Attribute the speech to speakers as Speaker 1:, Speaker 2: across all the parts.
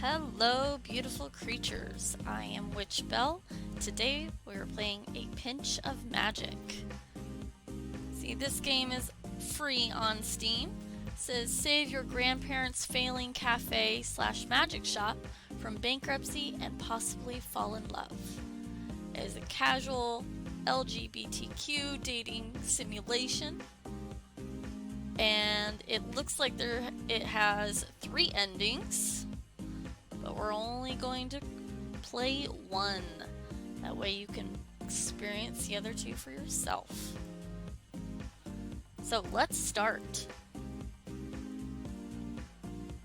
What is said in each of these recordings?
Speaker 1: Hello, beautiful creatures. I am Witch Belle. Today we are playing A Pinch of Magic. See, this game is free on Steam. It says save your grandparents' failing cafe / magic shop from bankruptcy and possibly fall in love. It is a casual LGBTQ dating simulation. And it looks like it has 3 endings. But we're only going to play one. That way you can experience the other 2 for yourself. So let's start.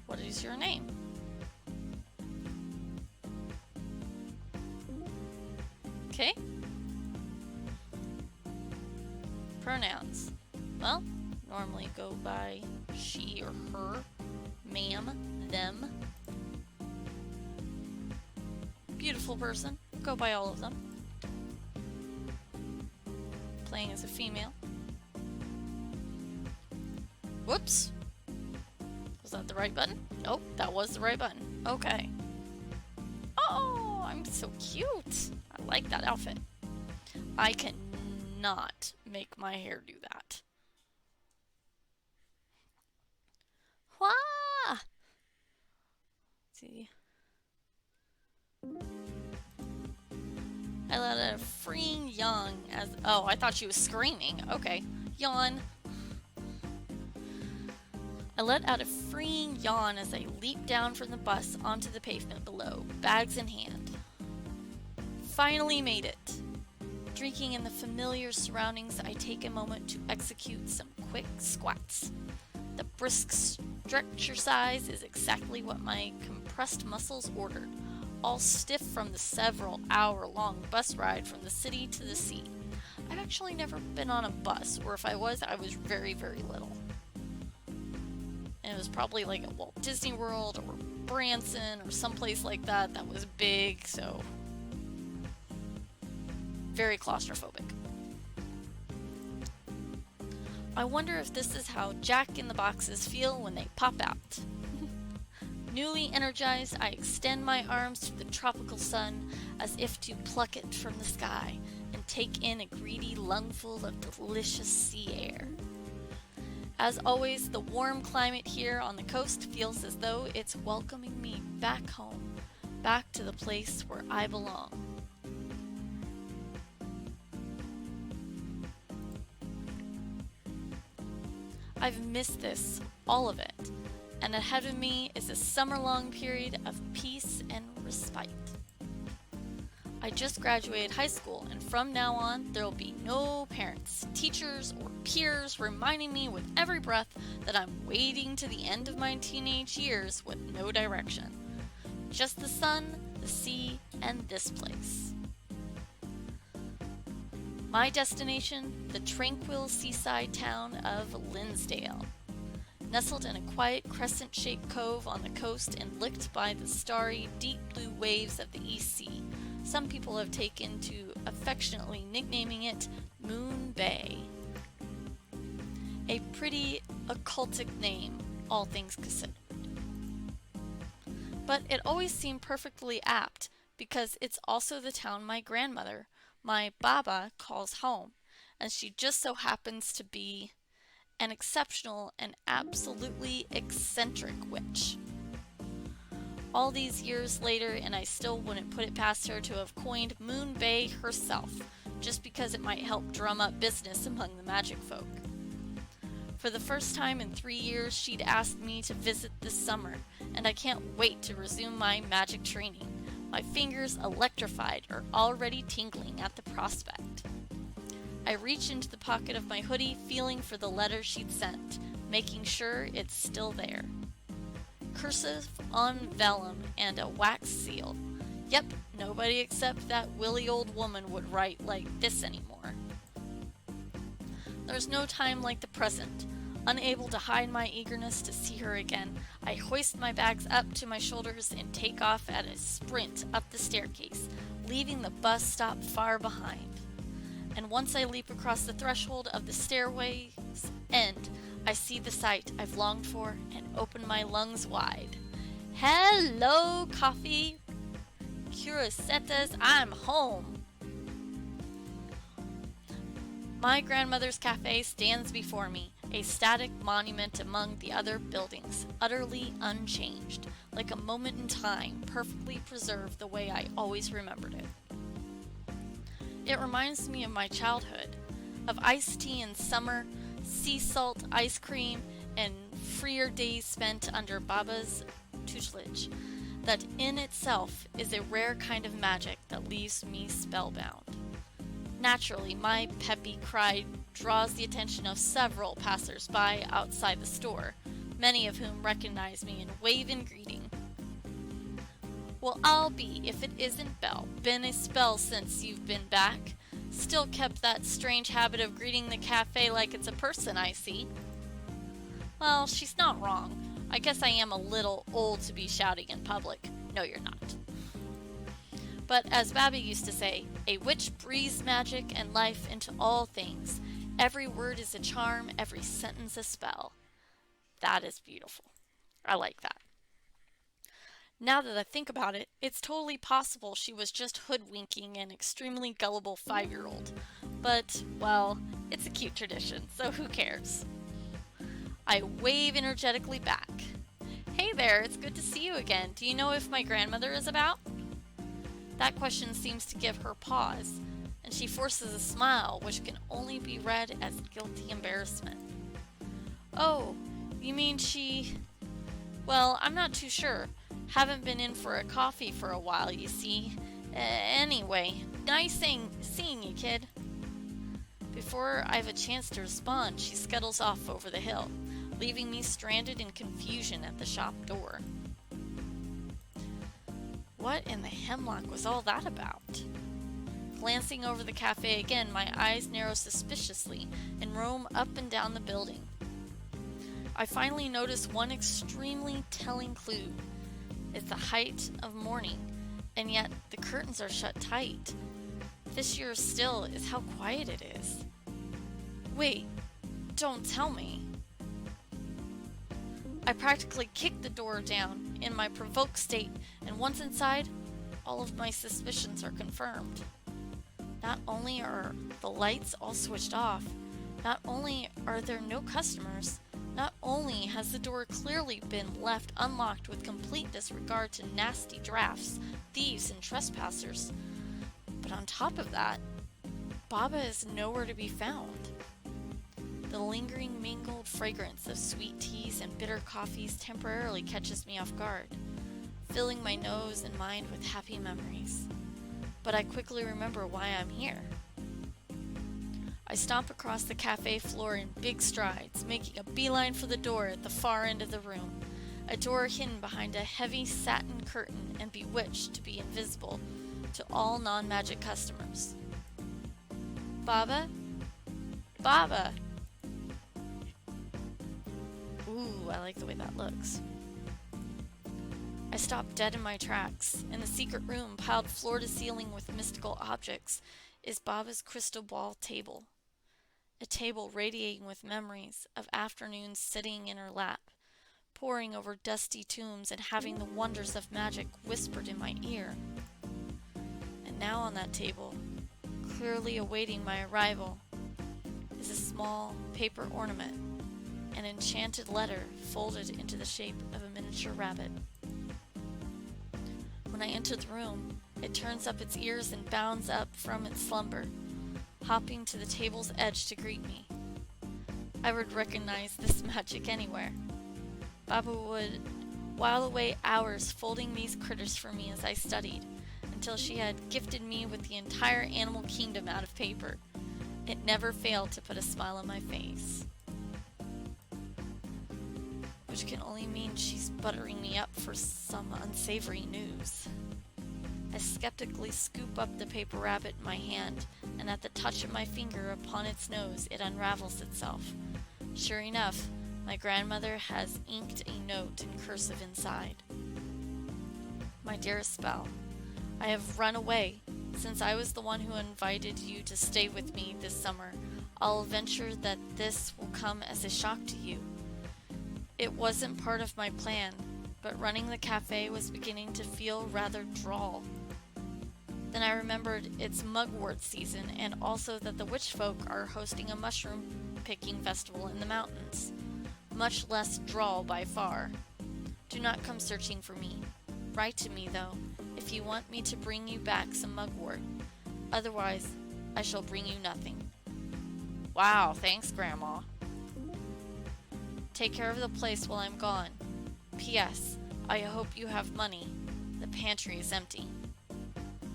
Speaker 1: What is your name? Okay. Pronouns. Well, normally go by she or her, ma'am, them. Beautiful person. Go by all of them. Playing as a female. Whoops. Was that the right button? Nope, that was the right button. Okay. Oh, I'm so cute. I like that outfit. I cannot make my hair do that. Wah! Let's see. I let out a freeing yawn as. Oh, I thought she was screaming. Okay. Yawn. I let out a freeing yawn as I leaped down from the bus onto the pavement below, bags in hand. Finally made it. Drinking in the familiar surroundings, I take a moment to execute some quick squats. The brisk stretchercise is exactly what my compressed muscles ordered, all stiff from the several hour-long bus ride from the city to the sea. I've actually never been on a bus, or if I was very, very little. And it was probably like at Walt Disney World or Branson or someplace like that that was big, so very claustrophobic. I wonder if this is how Jack-in-the-Boxes feel when they pop out. Newly energized, I extend my arms to the tropical sun as if to pluck it from the sky and take in a greedy lungful of delicious sea air. As always, the warm climate here on the coast feels as though it's welcoming me back home, back to the place where I belong. I've missed this, all of it. And ahead of me is a summer-long period of peace and respite. I just graduated high school, and from now on, there will be no parents, teachers, or peers reminding me with every breath that I'm wading to the end of my teenage years with no direction. Just the sun, the sea, and this place. My destination, the tranquil seaside town of Linsdale. Nestled in a quiet crescent-shaped cove on the coast and licked by the starry, deep blue waves of the East Sea, some people have taken to affectionately nicknaming it Moon Bay. A pretty occultic name, all things considered. But it always seemed perfectly apt, because it's also the town my grandmother, my Baba, calls home, and she just so happens to be an exceptional and absolutely eccentric witch. All these years later, and I still wouldn't put it past her to have coined Moon Bay herself, just because it might help drum up business among the magic folk. For the first time in 3 years, she'd asked me to visit this summer, and I can't wait to resume my magic training. My fingers, electrified, are already tingling at the prospect. I reach into the pocket of my hoodie, feeling for the letter she'd sent, making sure it's still there. Cursive on vellum and a wax seal. Yep, nobody except that willy old woman would write like this anymore. There's no time like the present. Unable to hide my eagerness to see her again, I hoist my bags up to my shoulders and take off at a sprint up the staircase, leaving the bus stop far behind. And once I leap across the threshold of the stairway's end, I see the sight I've longed for and open my lungs wide. Hello, coffee. Curiositas, I'm home. My grandmother's cafe stands before me, a static monument among the other buildings, utterly unchanged, like a moment in time, perfectly preserved the way I always remembered it. It reminds me of my childhood, of iced tea in summer, sea salt ice cream, and freer days spent under Baba's tutelage. That in itself is a rare kind of magic that leaves me spellbound. Naturally, my peppy cry draws the attention of several passers-by outside the store, many of whom recognize me and wave in greeting. Well, I'll be, if it isn't Belle. Been a spell since you've been back. Still kept that strange habit of greeting the cafe like it's a person, I see. Well, she's not wrong. I guess I am a little old to be shouting in public. No, you're not. But as Babby used to say, a witch breathes magic and life into all things. Every word is a charm, every sentence a spell. That is beautiful. I like that. Now that I think about it, it's totally possible she was just hoodwinking an extremely gullible 5-year-old. But, well, it's a cute tradition, so who cares? I wave energetically back. Hey there, it's good to see you again. Do you know if my grandmother is about? That question seems to give her pause, and she forces a smile which can only be read as guilty embarrassment. Oh, you mean she... Well, I'm not too sure. Haven't been in for a coffee for a while, you see. Anyway, nice seeing you, kid. Before I have a chance to respond, she scuttles off over the hill, leaving me stranded in confusion at the shop door. What in the hemlock was all that about? Glancing over the cafe again, my eyes narrow suspiciously and roam up and down the building. I finally notice one extremely telling clue. It's the height of morning, and yet the curtains are shut tight. This year still is how quiet it is. Wait, don't tell me. I practically kicked the door down in my provoked state, and once inside, all of my suspicions are confirmed. Not only are the lights all switched off, not only are there no customers, not only has the door clearly been left unlocked with complete disregard to nasty drafts, thieves, and trespassers, but on top of that, Baba is nowhere to be found. The lingering mingled fragrance of sweet teas and bitter coffees temporarily catches me off guard, filling my nose and mind with happy memories. But I quickly remember why I'm here. I stomp across the cafe floor in big strides, making a beeline for the door at the far end of the room, a door hidden behind a heavy satin curtain and bewitched to be invisible to all non-magic customers. Baba? Baba! Ooh, I like the way that looks. I stop dead in my tracks. In the secret room, piled floor to ceiling with mystical objects, is Baba's crystal ball table. A table radiating with memories of afternoons sitting in her lap, poring over dusty tombs and having the wonders of magic whispered in my ear. And now on that table, clearly awaiting my arrival, is a small paper ornament, an enchanted letter folded into the shape of a miniature rabbit. When I enter the room, it turns up its ears and bounds up from its slumber, hopping to the table's edge to greet me. I would recognize this magic anywhere. Baba would while away hours folding these critters for me as I studied, until she had gifted me with the entire animal kingdom out of paper. It never failed to put a smile on my face. Which can only mean she's buttering me up for some unsavory news. I skeptically scoop up the paper rabbit in my hand, and at the touch of my finger upon its nose, it unravels itself. Sure enough, my grandmother has inked a note in cursive inside. My dearest Belle, I have run away. Since I was the one who invited you to stay with me this summer, I'll venture that this will come as a shock to you. It wasn't part of my plan. but running the cafe was beginning to feel rather droll. Then I remembered it's mugwort season and also that the witch folk are hosting a mushroom picking festival in the mountains. Much less droll by far. Do not come searching for me. Write to me, though, if you want me to bring you back some mugwort. Otherwise, I shall bring you nothing. Wow, thanks, Grandma. Take care of the place while I'm gone. P.S. I hope you have money. The pantry is empty.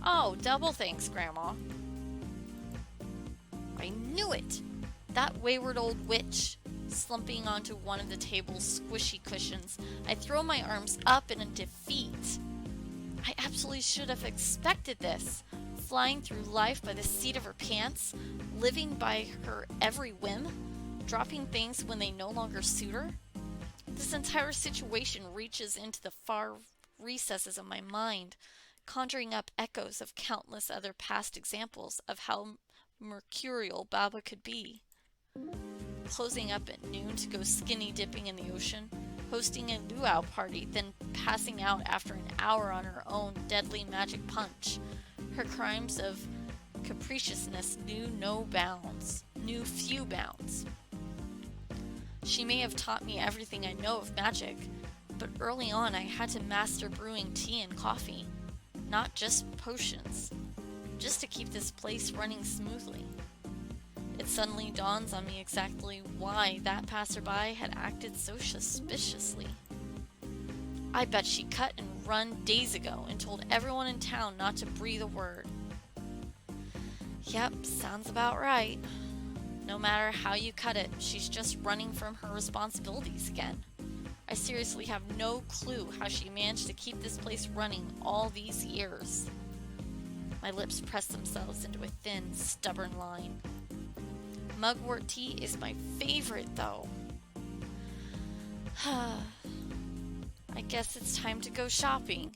Speaker 1: Oh, double thanks, Grandma. I knew it! That wayward old witch. Slumping onto one of the table's squishy cushions, I throw my arms up in defeat. I absolutely should have expected this. Flying through life by the seat of her pants, living by her every whim, dropping things when they no longer suit her. This entire situation reaches into the far recesses of my mind, conjuring up echoes of countless other past examples of how mercurial Baba could be. Closing up at noon to go skinny dipping in the ocean, hosting a luau party, then passing out after an hour on her own deadly magic punch. Her crimes of capriciousness knew few bounds. She may have taught me everything I know of magic, but early on I had to master brewing tea and coffee, not just potions, just to keep this place running smoothly. It suddenly dawns on me exactly why that passerby had acted so suspiciously. I bet she cut and run days ago and told everyone in town not to breathe a word. Yep, sounds about right. No matter how you cut it, she's just running from her responsibilities again. I seriously have no clue how she managed to keep this place running all these years. My lips press themselves into a thin, stubborn line. Mugwort tea is my favorite, though. I guess it's time to go shopping.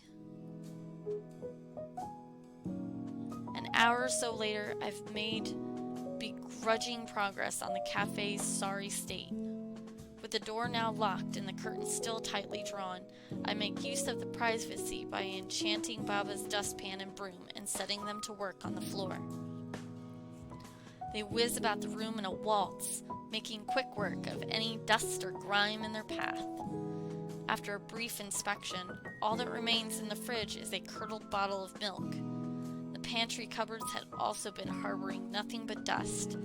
Speaker 1: An hour or so later, I've made begrudging progress on the cafe's sorry state. With the door now locked and the curtains still tightly drawn, I make use of the privacy by enchanting Baba's dustpan and broom and setting them to work on the floor. They whiz about the room in a waltz, making quick work of any dust or grime in their path. After a brief inspection, all that remains in the fridge is a curdled bottle of milk. The pantry cupboards had also been harboring nothing but dust,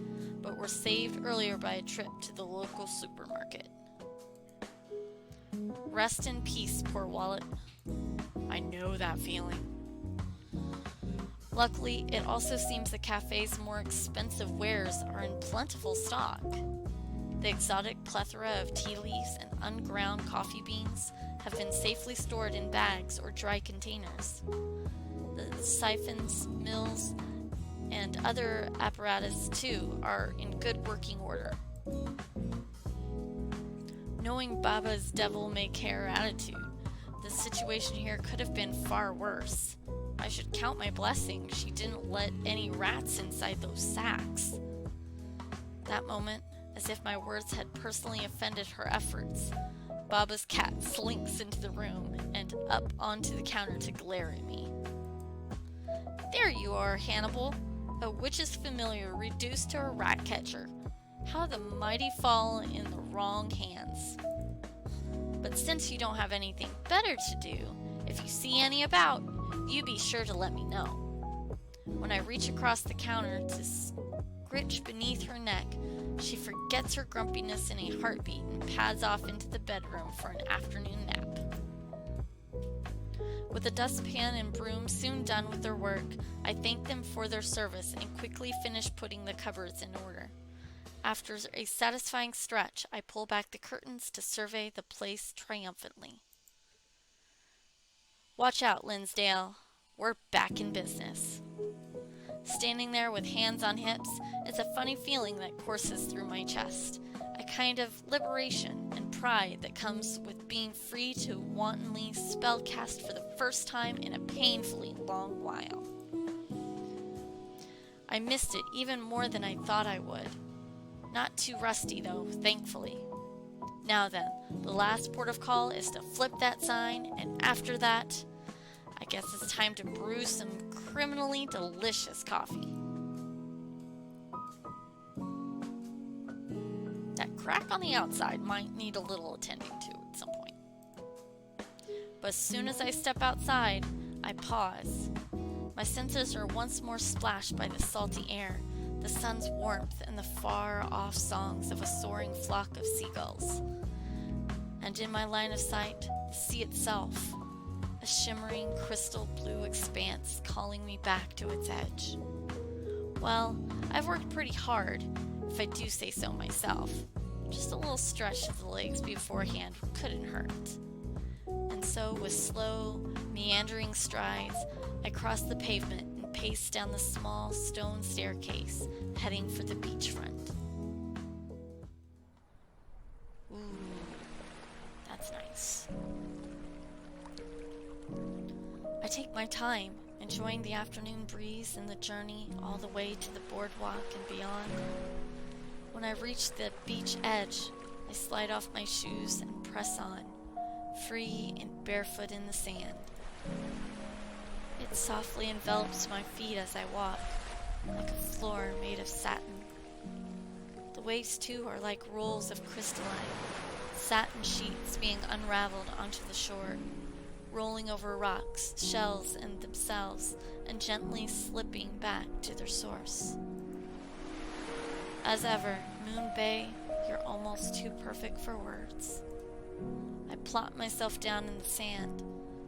Speaker 1: but were saved earlier by a trip to the local supermarket. Rest in peace, poor wallet. I know that feeling. Luckily, it also seems the cafe's more expensive wares are in plentiful stock. The exotic plethora of tea leaves and unground coffee beans have been safely stored in bags or dry containers. The siphons, mills, and other apparatus, too, are in good working order. Knowing Baba's devil-may-care attitude, the situation here could have been far worse. I should count my blessing she didn't let any rats inside those sacks. That moment, as if my words had personally offended her efforts, Baba's cat slinks into the room and up onto the counter to glare at me. There you are, Hannibal, a witch's familiar reduced to a rat catcher. How the mighty fall in the wrong hands. But since you don't have anything better to do, if you see any about, you be sure to let me know. When I reach across the counter to scritch beneath her neck, she forgets her grumpiness in a heartbeat and pads off into the bedroom for an afternoon nap. With the dustpan and broom soon done with their work, I thank them for their service and quickly finish putting the cupboards in order. After a satisfying stretch, I pull back the curtains to survey the place triumphantly. Watch out, Linsdale. We're back in business. Standing there with hands on hips, it's a funny feeling that courses through my chest. A kind of liberation and pride that comes with being free to wantonly spellcast for the first time in a painfully long while. I missed it even more than I thought I would. Not too rusty, though, thankfully. Now then, the last port of call is to flip that sign, and after that, I guess it's time to brew some criminally delicious coffee. That crack on the outside might need a little attending to at some point. But as soon as I step outside, I pause. My senses are once more splashed by the salty air, the sun's warmth, and the far-off songs of a soaring flock of seagulls. And in my line of sight, the sea itself, a shimmering crystal blue expanse calling me back to its edge. Well, I've worked pretty hard, if I do say so myself. Just a little stretch of the legs beforehand couldn't hurt. And so, with slow, meandering strides, I crossed the pavement and paced down the small stone staircase, heading for the beachfront. Ooh, that's nice. I take my time, enjoying the afternoon breeze and the journey all the way to the boardwalk and beyond. When I reach the beach edge, I slide off my shoes and press on, free and barefoot in the sand. It softly envelops my feet as I walk, like a floor made of satin. The waves, too, are like rolls of crystalline, satin sheets being unraveled onto the shore, rolling over rocks, shells, and themselves, and gently slipping back to their source. As ever, Moon Bay, you're almost too perfect for words. I plop myself down in the sand,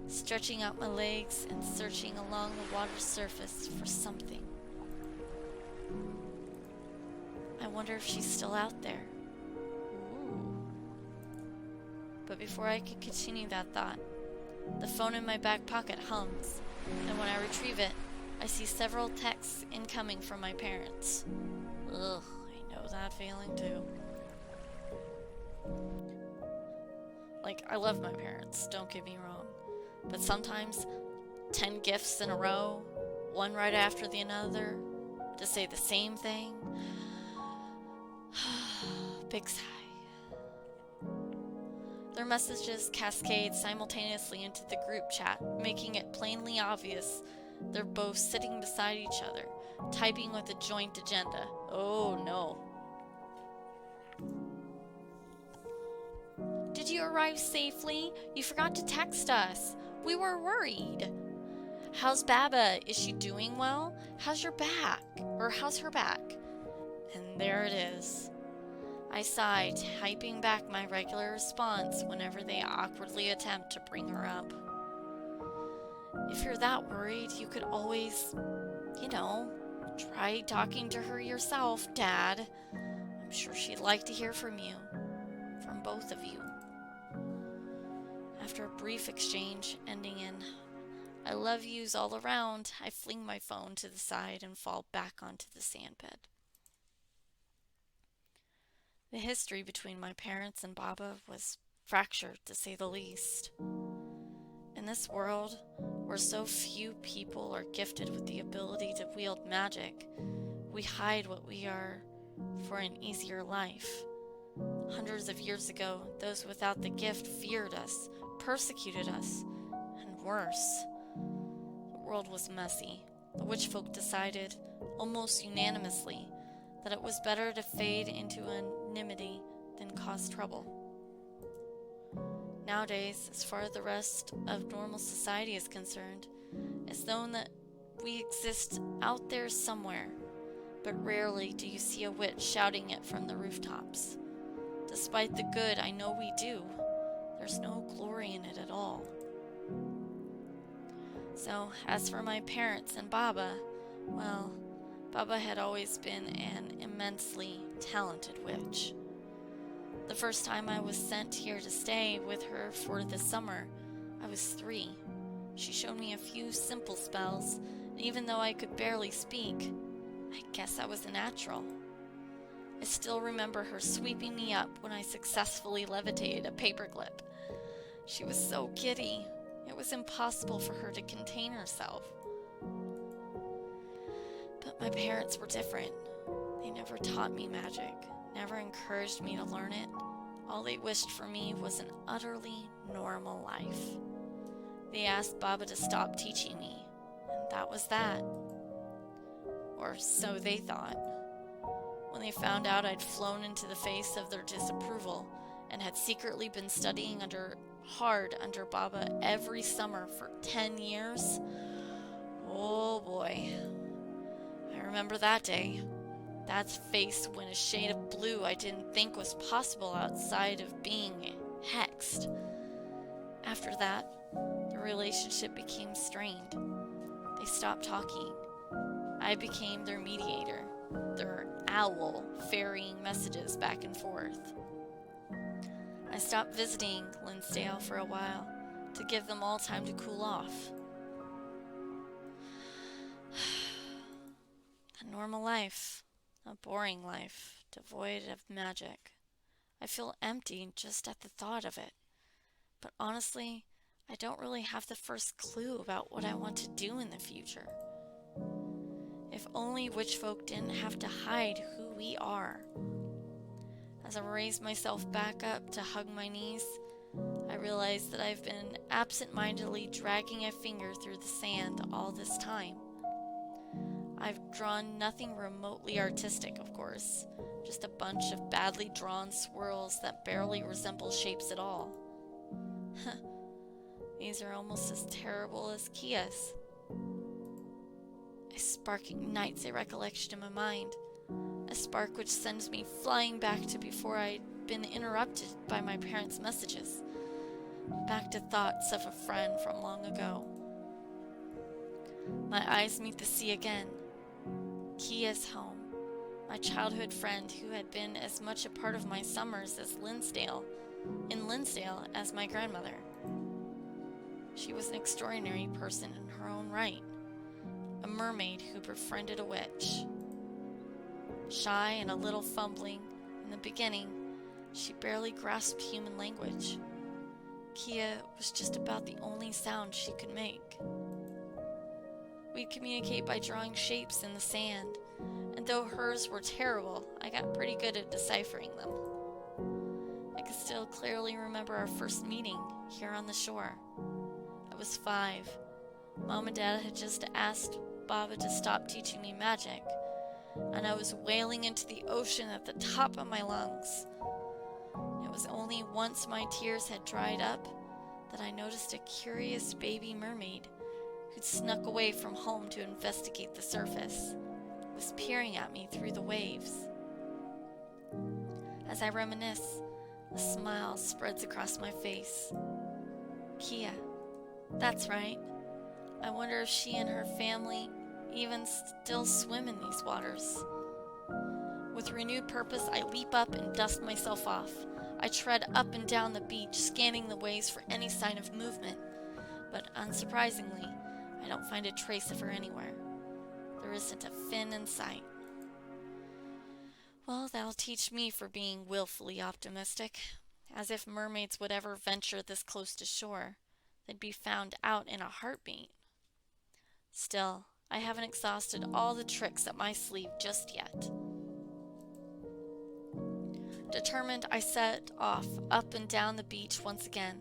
Speaker 1: stretching out my legs and searching along the water's surface for something. I wonder if she's still out there. Ooh. But before I can continue that thought, the phone in my back pocket hums, and when I retrieve it, I see several texts incoming from my parents. Ugh, I know that feeling too. Like, I love my parents, don't get me wrong. But sometimes, 10 gifts in a row, one right after the another, to say the same thing. Big sigh. Their messages cascade simultaneously into the group chat, making it plainly obvious they're both sitting beside each other, typing with a joint agenda. Oh no. Did you arrive safely? You forgot to text us. We were worried. How's Baba? Is she doing well? How's your back? Or how's her back? And there it is. I sigh, typing back my regular response whenever they awkwardly attempt to bring her up. If you're that worried, you could always, try talking to her yourself, Dad. I'm sure she'd like to hear from you. From both of you. After a brief exchange ending in I love yous all around, I fling my phone to the side and fall back onto the sandbed. The history between my parents and Baba was fractured, to say the least. In this world, where so few people are gifted with the ability to wield magic, we hide what we are for an easier life. Hundreds of years ago, those without the gift feared us, persecuted us, and worse. The world was messy. The witch folk decided, almost unanimously, that it was better to fade into anonymity than cause trouble. Nowadays, as far as the rest of normal society is concerned, it's known that we exist out there somewhere, but rarely do you see a witch shouting it from the rooftops. Despite the good I know we do, there's no glory in it at all. So, as for my parents and Baba, well, Baba had always been an immensely talented witch. The first time I was sent here to stay with her for the summer, I was 3. She showed me a few simple spells, and even though I could barely speak, I guess I was a natural. I still remember her sweeping me up when I successfully levitated a paperclip. She was so giddy, it was impossible for her to contain herself. But my parents were different. They never taught me magic, never encouraged me to learn it, All they wished for me was an utterly normal life. They asked Baba to stop teaching me, and that was that. Or so they thought. When they found out I'd flown into the face of their disapproval and had secretly been studying hard under Baba every summer for 10 years, oh boy. I remember that day. That face went a shade of blue I didn't think was possible outside of being hexed. After that, the relationship became strained. They stopped talking. I became their mediator, their owl ferrying messages back and forth. I stopped visiting Linsdale for a while to give them all time to cool off. A normal life, a boring life, devoid of magic. I feel empty just at the thought of it. But honestly, I don't really have the first clue about what I want to do in the future. If only witch folk didn't have to hide who we are. As I raised myself back up to hug my knees, I realized that I've been absent-mindedly dragging a finger through the sand all this time. I've drawn nothing remotely artistic, of course, just a bunch of badly drawn swirls that barely resemble shapes at all. These are almost as terrible as Kia's. A spark ignites a recollection in my mind, a spark which sends me flying back to before I'd been interrupted by my parents' messages, back to thoughts of a friend from long ago. My eyes meet the sea again. Kia's home, my childhood friend who had been as much a part of my summers in Linsdale as my grandmother. She was an extraordinary person in her own right, a mermaid who befriended a witch. Shy and a little fumbling in the beginning, she barely grasped human language. Kia was just about the only sound she could make. We'd communicate by drawing shapes in the sand, and though hers were terrible, I got pretty good at deciphering them. I can still clearly remember our first meeting here on the shore. I was 5. Mom and Dad had just asked Baba to stop teaching me magic, and I was wailing into the ocean at the top of my lungs. It was only once my tears had dried up that I noticed a curious baby mermaid who'd snuck away from home to investigate the surface, was peering at me through the waves. As I reminisce, a smile spreads across my face. Kia, that's right. I wonder if she and her family even still swim in these waters. With renewed purpose, I leap up and dust myself off. I tread up and down the beach, scanning the waves for any sign of movement. But unsurprisingly, I don't find a trace of her anywhere. There isn't a fin in sight. Well, that'll teach me for being willfully optimistic. As if mermaids would ever venture this close to shore. They'd be found out in a heartbeat. Still, I haven't exhausted all the tricks up my sleeve just yet. Determined, I set off up and down the beach once again,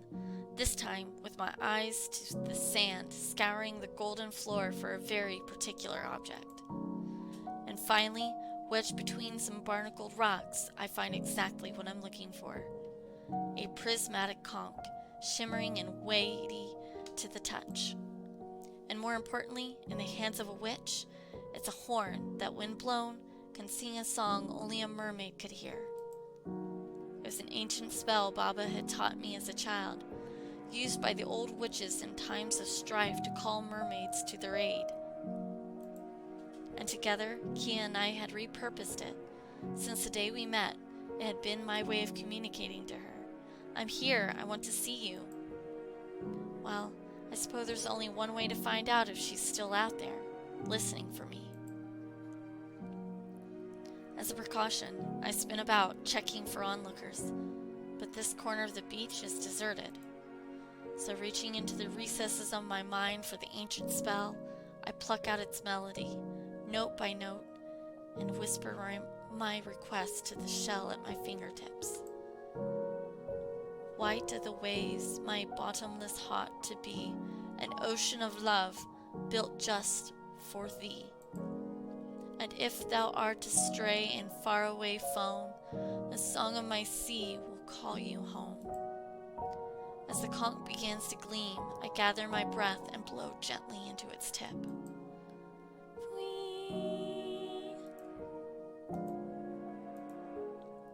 Speaker 1: this time with my eyes to the sand, scouring the golden floor for a very particular object. And finally, wedged between some barnacled rocks, I find exactly what I'm looking for. A prismatic conch, shimmering and weighty to the touch. And more importantly, in the hands of a witch, it's a horn that, when blown, can sing a song only a mermaid could hear. It was an ancient spell Baba had taught me as a child, used by the old witches in times of strife to call mermaids to their aid. And together, Kia and I had repurposed it. Since the day we met, it had been my way of communicating to her. I'm here, I want to see you. Well, I suppose there's only one way to find out if she's still out there, listening for me. As a precaution, I spin about, checking for onlookers, but this corner of the beach is deserted. So reaching into the recesses of my mind for the ancient spell, I pluck out its melody, note by note, and whisper my request to the shell at my fingertips. White are the waves, my bottomless heart to be, an ocean of love built just for thee. And if thou art astray in faraway foam, the song of my sea will call you home. As the conch begins to gleam, I gather my breath and blow gently into its tip. Whee!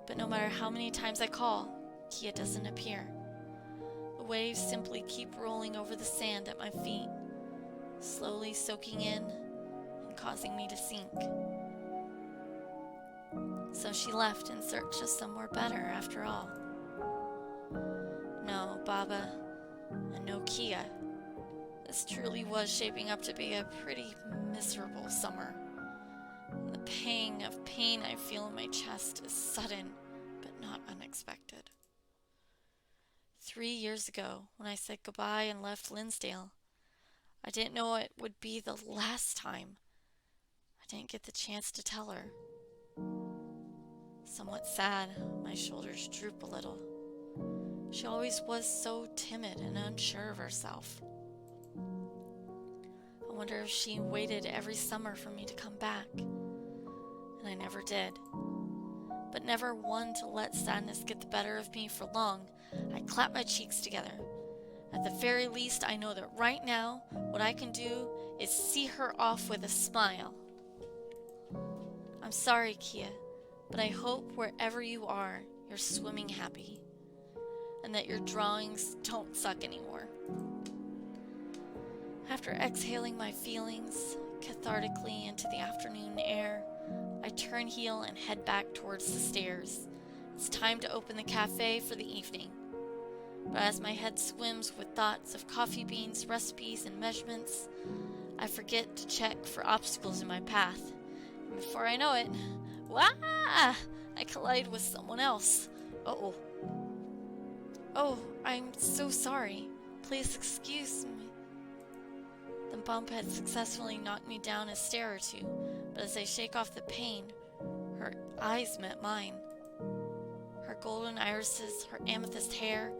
Speaker 1: But no matter how many times I call, Kia doesn't appear. The waves simply keep rolling over the sand at my feet, slowly soaking in and causing me to sink. So she left in search of somewhere better after all. No, Baba, and no Kia. This truly was shaping up to be a pretty miserable summer. The pang of pain I feel in my chest is sudden, but not unexpected. 3 years ago, when I said goodbye and left Linsdale, I didn't know it would be the last time. I didn't get the chance to tell her. Somewhat sad, my shoulders droop a little. She always was so timid and unsure of herself. I wonder if she waited every summer for me to come back. And I never did. But never one to let sadness get the better of me for long, I clapped my cheeks together. At the very least, I know that right now, what I can do is see her off with a smile. I'm sorry, Kia, but I hope wherever you are, you're swimming happy, and that your drawings don't suck anymore. After exhaling my feelings cathartically into the afternoon air, I turn heel and head back towards the stairs. It's time to open the cafe for the evening. But as my head swims with thoughts of coffee beans, recipes, and measurements, I forget to check for obstacles in my path. And before I know it, wah! I collide with someone else. Uh-oh. Oh, I'm so sorry. Please excuse me. The bump had successfully knocked me down a stair or two, but as I shake off the pain, her eyes met mine. Her golden irises, her amethyst hair,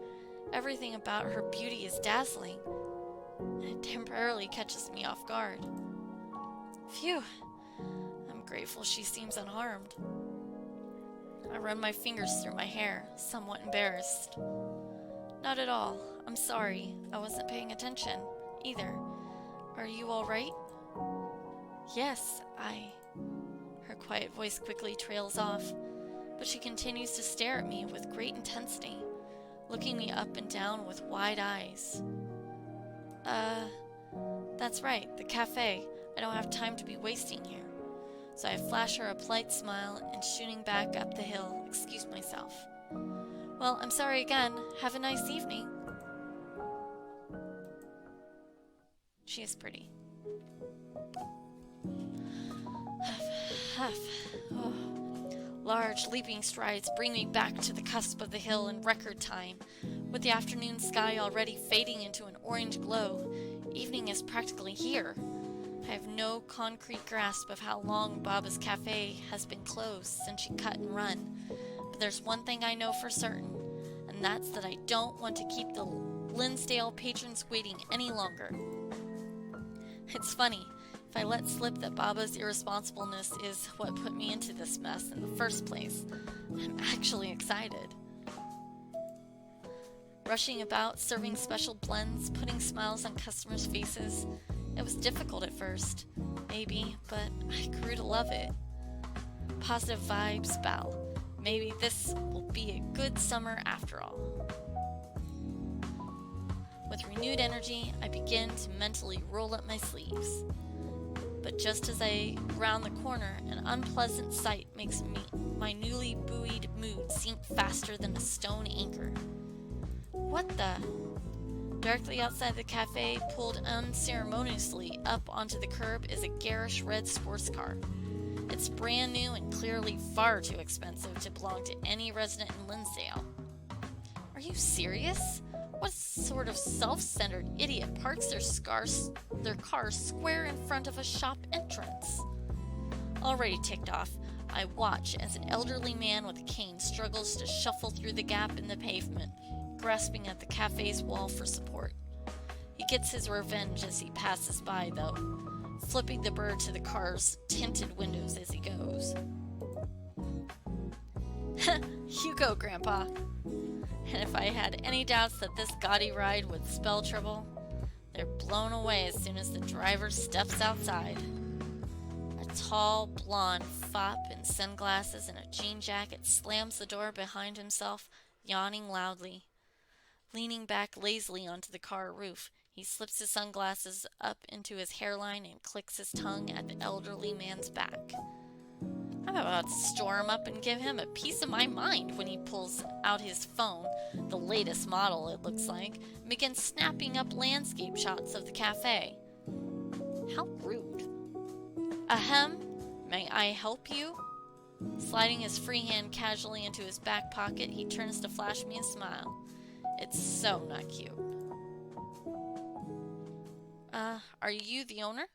Speaker 1: everything about her beauty is dazzling, and it temporarily catches me off guard. Phew! I'm grateful she seems unharmed. I run my fingers through my hair, somewhat embarrassed. Not at all. I'm sorry. I wasn't paying attention, either. Are you all right? Yes, Her quiet voice quickly trails off, but she continues to stare at me with great intensity, looking me up and down with wide eyes. That's right, the cafe. I don't have time to be wasting here. So I flash her a polite smile and shooting back up the hill, excuse myself. Well, I'm sorry again. Have a nice evening. She is pretty. Huff. Oh. Large, leaping strides bring me back to the cusp of the hill in record time. With the afternoon sky already fading into an orange glow, evening is practically here. I have no concrete grasp of how long Baba's cafe has been closed since she cut and run. But there's one thing I know for certain, and that's that I don't want to keep the Linsdale patrons waiting any longer. It's funny, if I let slip that Baba's irresponsibleness is what put me into this mess in the first place, I'm actually excited. Rushing about, serving special blends, putting smiles on customers' faces, it was difficult at first, maybe, but I grew to love it. Positive vibes, Belle. Maybe this will be a good summer after all. With renewed energy, I begin to mentally roll up my sleeves. But just as I round the corner, an unpleasant sight makes my newly buoyed mood sink faster than a stone anchor. What the? Directly outside the cafe, pulled unceremoniously up onto the curb, is a garish red sports car. It's brand new and clearly far too expensive to belong to any resident in Linsdale. Are you serious? What sort of self-centered idiot parks their car square in front of a shop entrance? Already ticked off, I watch as an elderly man with a cane struggles to shuffle through the gap in the pavement, grasping at the cafe's wall for support. He gets his revenge as he passes by, though, flipping the bird to the car's tinted windows as he goes. You go, Grandpa. And if I had any doubts that this gaudy ride would spell trouble, they're blown away as soon as the driver steps outside. A tall, blonde fop in sunglasses and a jean jacket slams the door behind himself, yawning loudly. Leaning back lazily onto the car roof, he slips his sunglasses up into his hairline and clicks his tongue at the elderly man's back. I'm about to storm up and give him a piece of my mind when he pulls out his phone, the latest model it looks like, and begins snapping up landscape shots of the cafe. How rude. Ahem, may I help you? Sliding his free hand casually into his back pocket, he turns to flash me a smile. It's so not cute. Are you the owner?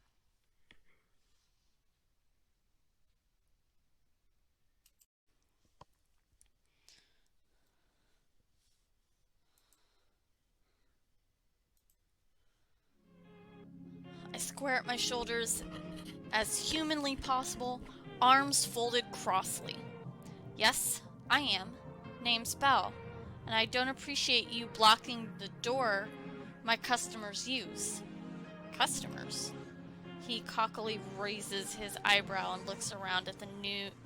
Speaker 1: I square up my shoulders as humanly possible, arms folded crossly. Yes, I am. Name's Belle, and I don't appreciate you blocking the door my customers use. Customers? He cockily raises his eyebrow and looks around at the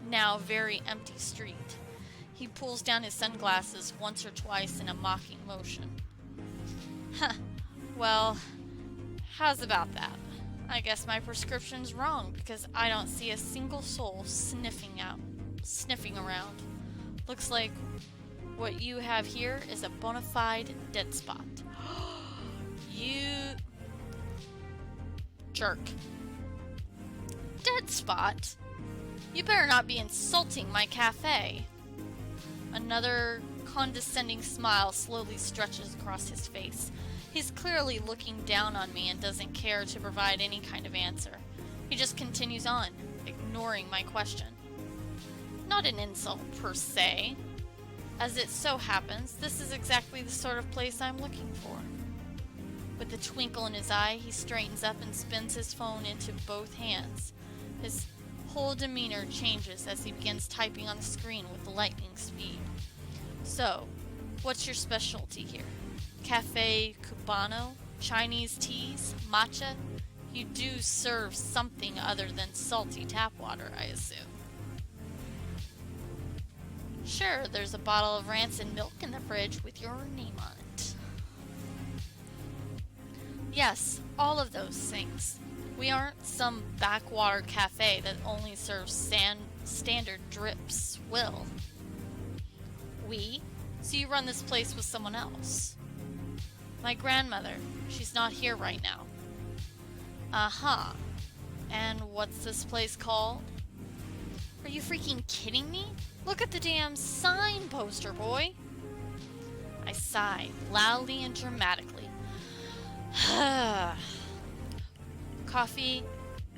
Speaker 1: now very empty street. He pulls down his sunglasses once or twice in a mocking motion. Huh, well, how's about that? I guess my prescription's wrong because I don't see a single soul sniffing around. Looks like what you have here is a bona fide dead spot. You jerk. Dead spot? You better not be insulting my cafe. Another condescending smile slowly stretches across his face. He's clearly looking down on me and doesn't care to provide any kind of answer. He just continues on, ignoring my question. Not an insult per se. As it so happens, this is exactly the sort of place I'm looking for. With a twinkle in his eye, he straightens up and spins his phone into both hands. His whole demeanor changes as he begins typing on the screen with lightning speed. So, what's your specialty here? Cafe Cubano? Chinese teas? Matcha? You do serve something other than salty tap water, I assume. Sure, there's a bottle of rancid milk in the fridge with your name on it. Yes, all of those things. We aren't some backwater cafe that only serves standard drip swill. We? So you run this place with someone else. My grandmother. She's not here right now. Uh-huh. And what's this place called? Are you freaking kidding me? Look at the damn sign poster, boy. I sigh, loudly and dramatically. Coffee,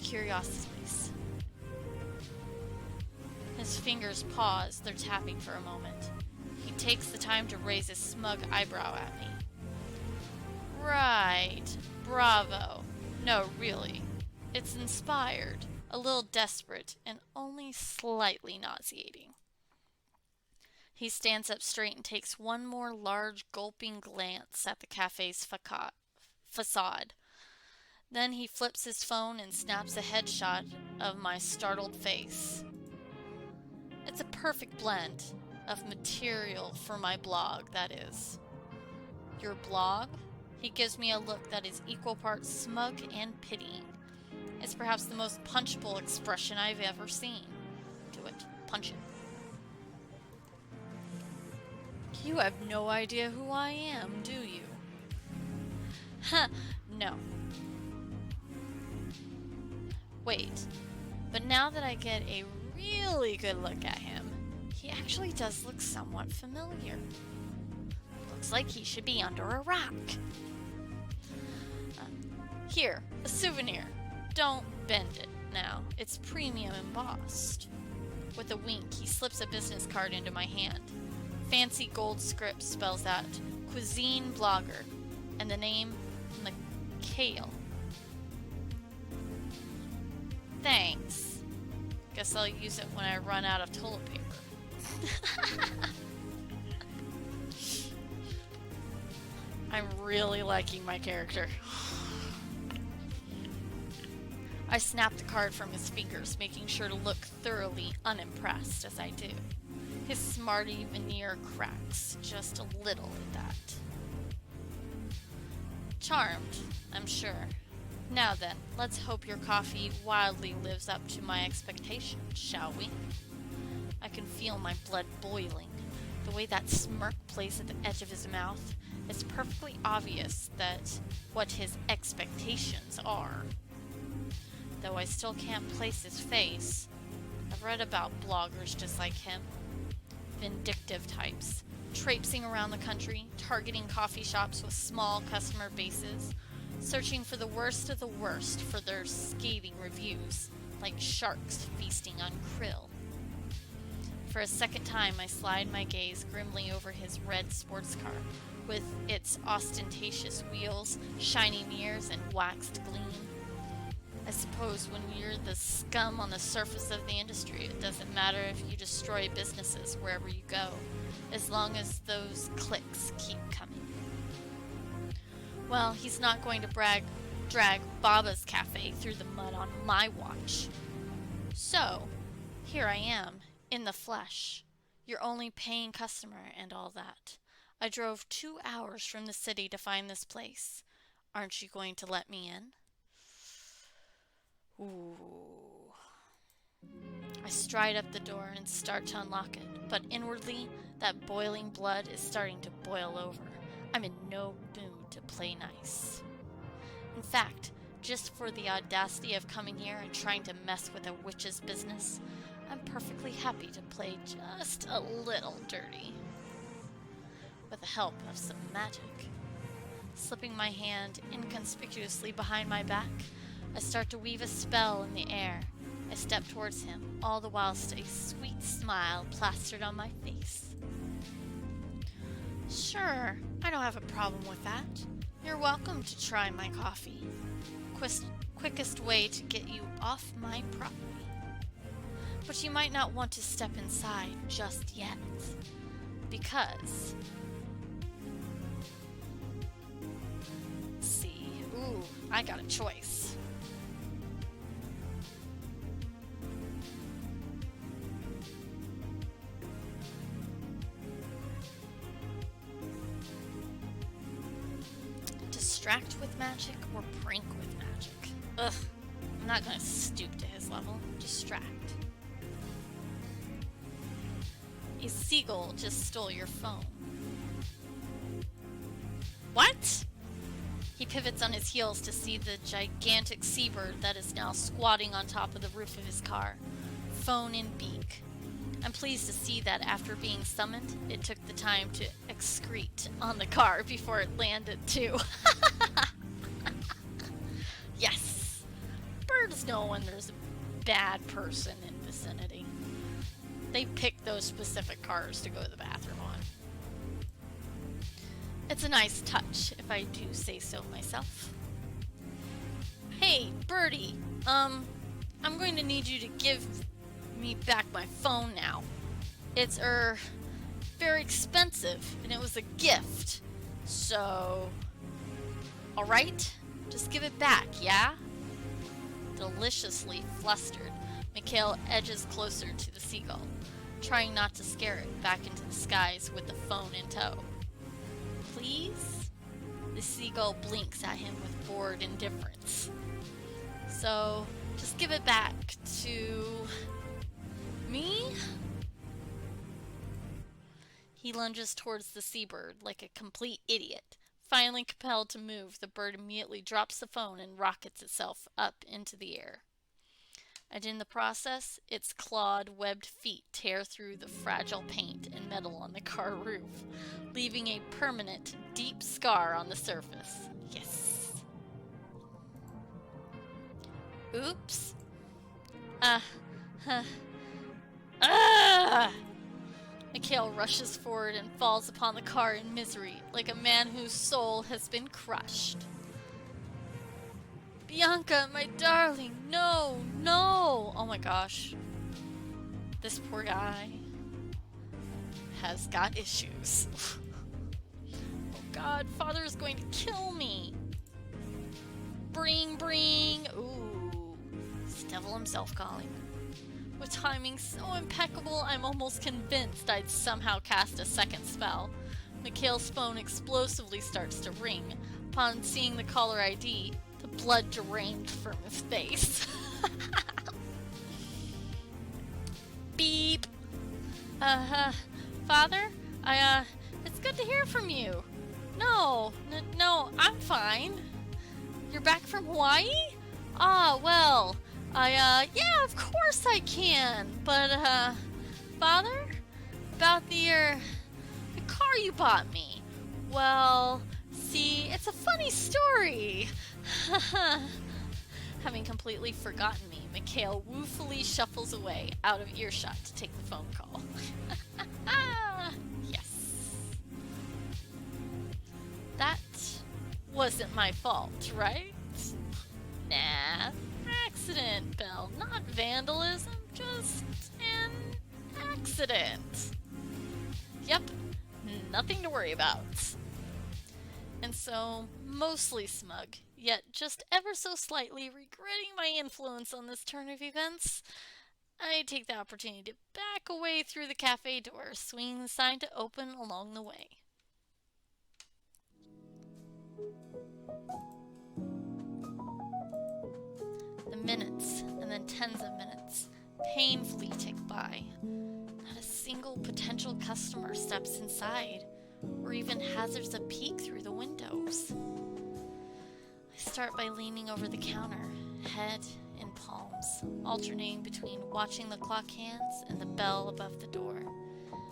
Speaker 1: curiosities. His fingers pause, they're tapping for a moment. He takes the time to raise his smug eyebrow at me. Right, bravo. No, really. It's inspired, a little desperate, and only slightly nauseating. He stands up straight and takes one more large, gulping glance at the cafe's facade. Then he flips his phone and snaps a headshot of my startled face. It's a perfect blend of material for my blog, that is. Your blog? He gives me a look that is equal parts smug and pitying. It's perhaps the most punchable expression I've ever seen. Do it. Punch it. You have no idea who I am, do you? Huh, no. Wait, but now that I get a really good look at him, he actually does look somewhat familiar. Looks like he should be under a rock. Here, a souvenir. Don't bend it now. It's premium embossed. With a wink, he slips a business card into my hand. Fancy gold script spells out, cuisine blogger, and the name Mikhail. Thanks. Guess I'll use it when I run out of toilet paper. I'm really liking my character. I snap the card from his fingers, making sure to look thoroughly unimpressed as I do. His smarty veneer cracks just a little at that. Charmed, I'm sure. Now then, let's hope your coffee wildly lives up to my expectations, shall we? I can feel my blood boiling. The way that smirk plays at the edge of his mouth, it's perfectly obvious that what his expectations are. Though I still can't place his face, I've read about bloggers just like him. Vindictive types, traipsing around the country, targeting coffee shops with small customer bases, searching for the worst of the worst for their scathing reviews, like sharks feasting on krill. For a second time, I slide my gaze grimly over his red sports car, with its ostentatious wheels, shiny mirrors, and waxed gleam. I suppose when you're the scum on the surface of the industry, it doesn't matter if you destroy businesses wherever you go, as long as those clicks keep coming. Well, he's not going to drag Baba's Cafe through the mud on my watch. So, here I am, in the flesh, your only paying customer and all that. I drove 2 hours from the city to find this place. Aren't you going to let me in? Ooh. I stride up the door and start to unlock it, but inwardly, that boiling blood is starting to boil over. I'm in no mood to play nice. In fact, just for the audacity of coming here and trying to mess with a witch's business, I'm perfectly happy to play just a little dirty. With the help of some magic. Slipping my hand inconspicuously behind my back, I start to weave a spell in the air. I step towards him, all the whilst a sweet smile plastered on my face. Sure, I don't have a problem with that. You're welcome to try my coffee. Quickest way to get you off my property. But you might not want to step inside just yet. Because... Let's see. Ooh, I got a choice. Distract with magic or prank with magic? Ugh, I'm not gonna stoop to his level. Distract. A seagull just stole your phone. What? He pivots on his heels to see the gigantic seabird that is now squatting on top of the roof of his car. Phone in beak. I'm pleased to see that after being summoned, it took the time to excrete on the car before it landed too. Yes! Birds know when there's a bad person in vicinity. They pick those specific cars to go to the bathroom on. It's a nice touch, if I do say so myself. Hey, Birdie, I'm going to need you to give me back my phone now. It's, very expensive, and it was a gift. So, alright? Just give it back, yeah? Deliciously flustered, Mikhail edges closer to the seagull, trying not to scare it back into the skies with the phone in tow. Please? The seagull blinks at him with bored indifference. So, just give it back to... me? He lunges towards the seabird like a complete idiot. Finally compelled to move, the bird immediately drops the phone and rockets itself up into the air. And in the process, its clawed, webbed feet tear through the fragile paint and metal on the car roof, leaving a permanent, deep scar on the surface. Yes. Oops. Mikhail rushes forward and falls upon the car in misery, like a man whose soul has been crushed. Bianca, my darling, no, no! Oh my gosh. This poor guy has got issues. Oh God, Father is going to kill me. Bring, bring. Ooh, it's the devil himself calling. With timing so impeccable, I'm almost convinced I'd somehow cast a second spell. Mikhail's phone explosively starts to ring. Upon seeing the caller ID, the blood drained from his face. Beep. Father? It's good to hear from you. No, I'm fine. You're back from Hawaii? Ah, well, yeah, of course I can. But, Father? About the car you bought me. Well, see, it's a funny story. Having completely forgotten me, Mikhail woefully shuffles away, out of earshot, to take the phone call. Yes. That wasn't my fault, right? Nah, accident, Belle. Not vandalism, just an accident. Yep, nothing to worry about. And so, mostly smug, yet just ever so slightly regretting my influence on this turn of events, I take the opportunity to back away through the cafe door, swinging the sign to open along the way. The minutes, and then tens of minutes, painfully tick by. Not a single potential customer steps inside, or even hazards a peek through the windows. I start by leaning over the counter, head in palms, alternating between watching the clock hands and the bell above the door.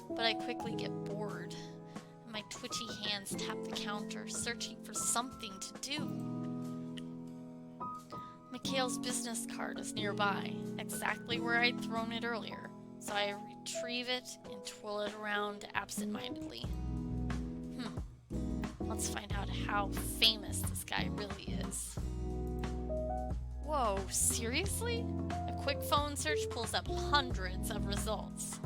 Speaker 1: But I quickly get bored, and my twitchy hands tap the counter, searching for something to do. Mikhail's business card is nearby, exactly where I'd thrown it earlier, so I retrieve it and twirl it around absent-mindedly. Let's find out how famous this guy really is. Whoa, seriously? A quick phone search pulls up hundreds of results.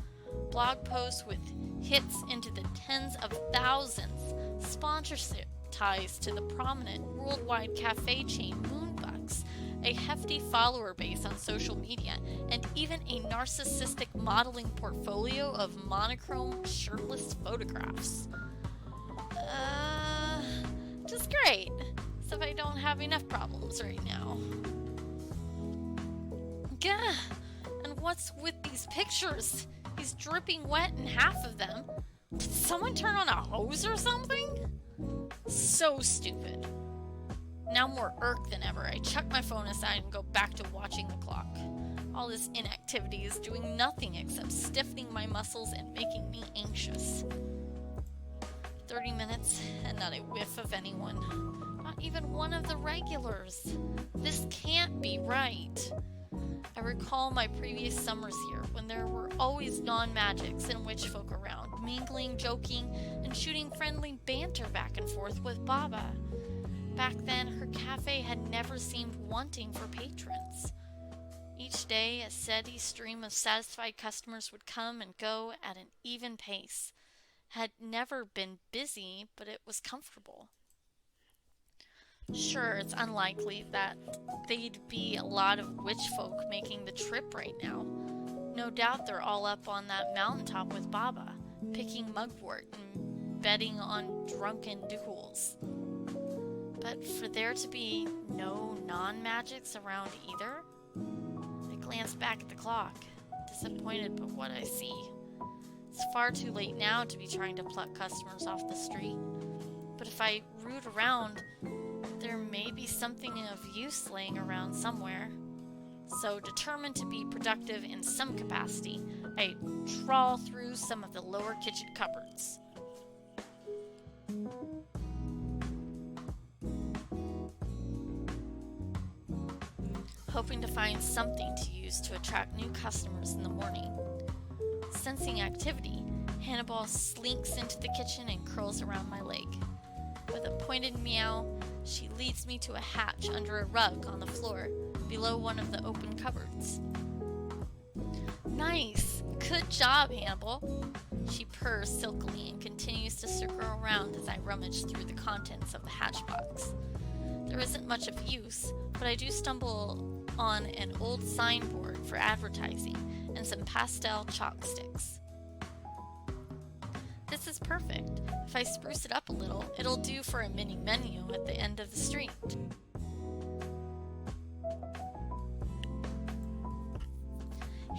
Speaker 1: Blog posts with hits into the tens of thousands, sponsorship ties to the prominent worldwide cafe chain Moonbucks, a hefty follower base on social media, and even a narcissistic modeling portfolio of monochrome shirtless photographs. Just great. Except I don't have enough problems right now. Gah! And what's with these pictures? He's dripping wet in half of them. Did someone turn on a hose or something? So stupid. Now more irked than ever, I chuck my phone aside and go back to watching the clock. All this inactivity is doing nothing except stiffening my muscles and making me anxious. 30 minutes, and not a whiff of anyone. Not even one of the regulars. This can't be right. I recall my previous summers here, when there were always non-magics and witch folk around, mingling, joking, and shooting friendly banter back and forth with Baba. Back then, her cafe had never seemed wanting for patrons. Each day, a steady stream of satisfied customers would come and go at an even pace. Had never been busy, but it was comfortable. Sure, it's unlikely that they'd be a lot of witch folk making the trip right now. No doubt they're all up on that mountaintop with Baba, picking mugwort and betting on drunken duels. But for there to be no non-magics around either? I glance back at the clock, disappointed by what I see. It's far too late now to be trying to pluck customers off the street. But if I root around, there may be something of use laying around somewhere. So, determined to be productive in some capacity, I trawl through some of the lower kitchen cupboards. Hoping to find something to use to attract new customers in the morning. Sensing activity, Hannibal slinks into the kitchen and curls around my leg. With a pointed meow, she leads me to a hatch under a rug on the floor, below one of the open cupboards. Nice! Good job, Hannibal! She purrs silkily and continues to circle around as I rummage through the contents of the hatchbox. There isn't much of use, but I do stumble on an old signboard for advertising and some pastel chalk sticks. This is perfect. If I spruce it up a little, it'll do for a mini menu at the end of the street.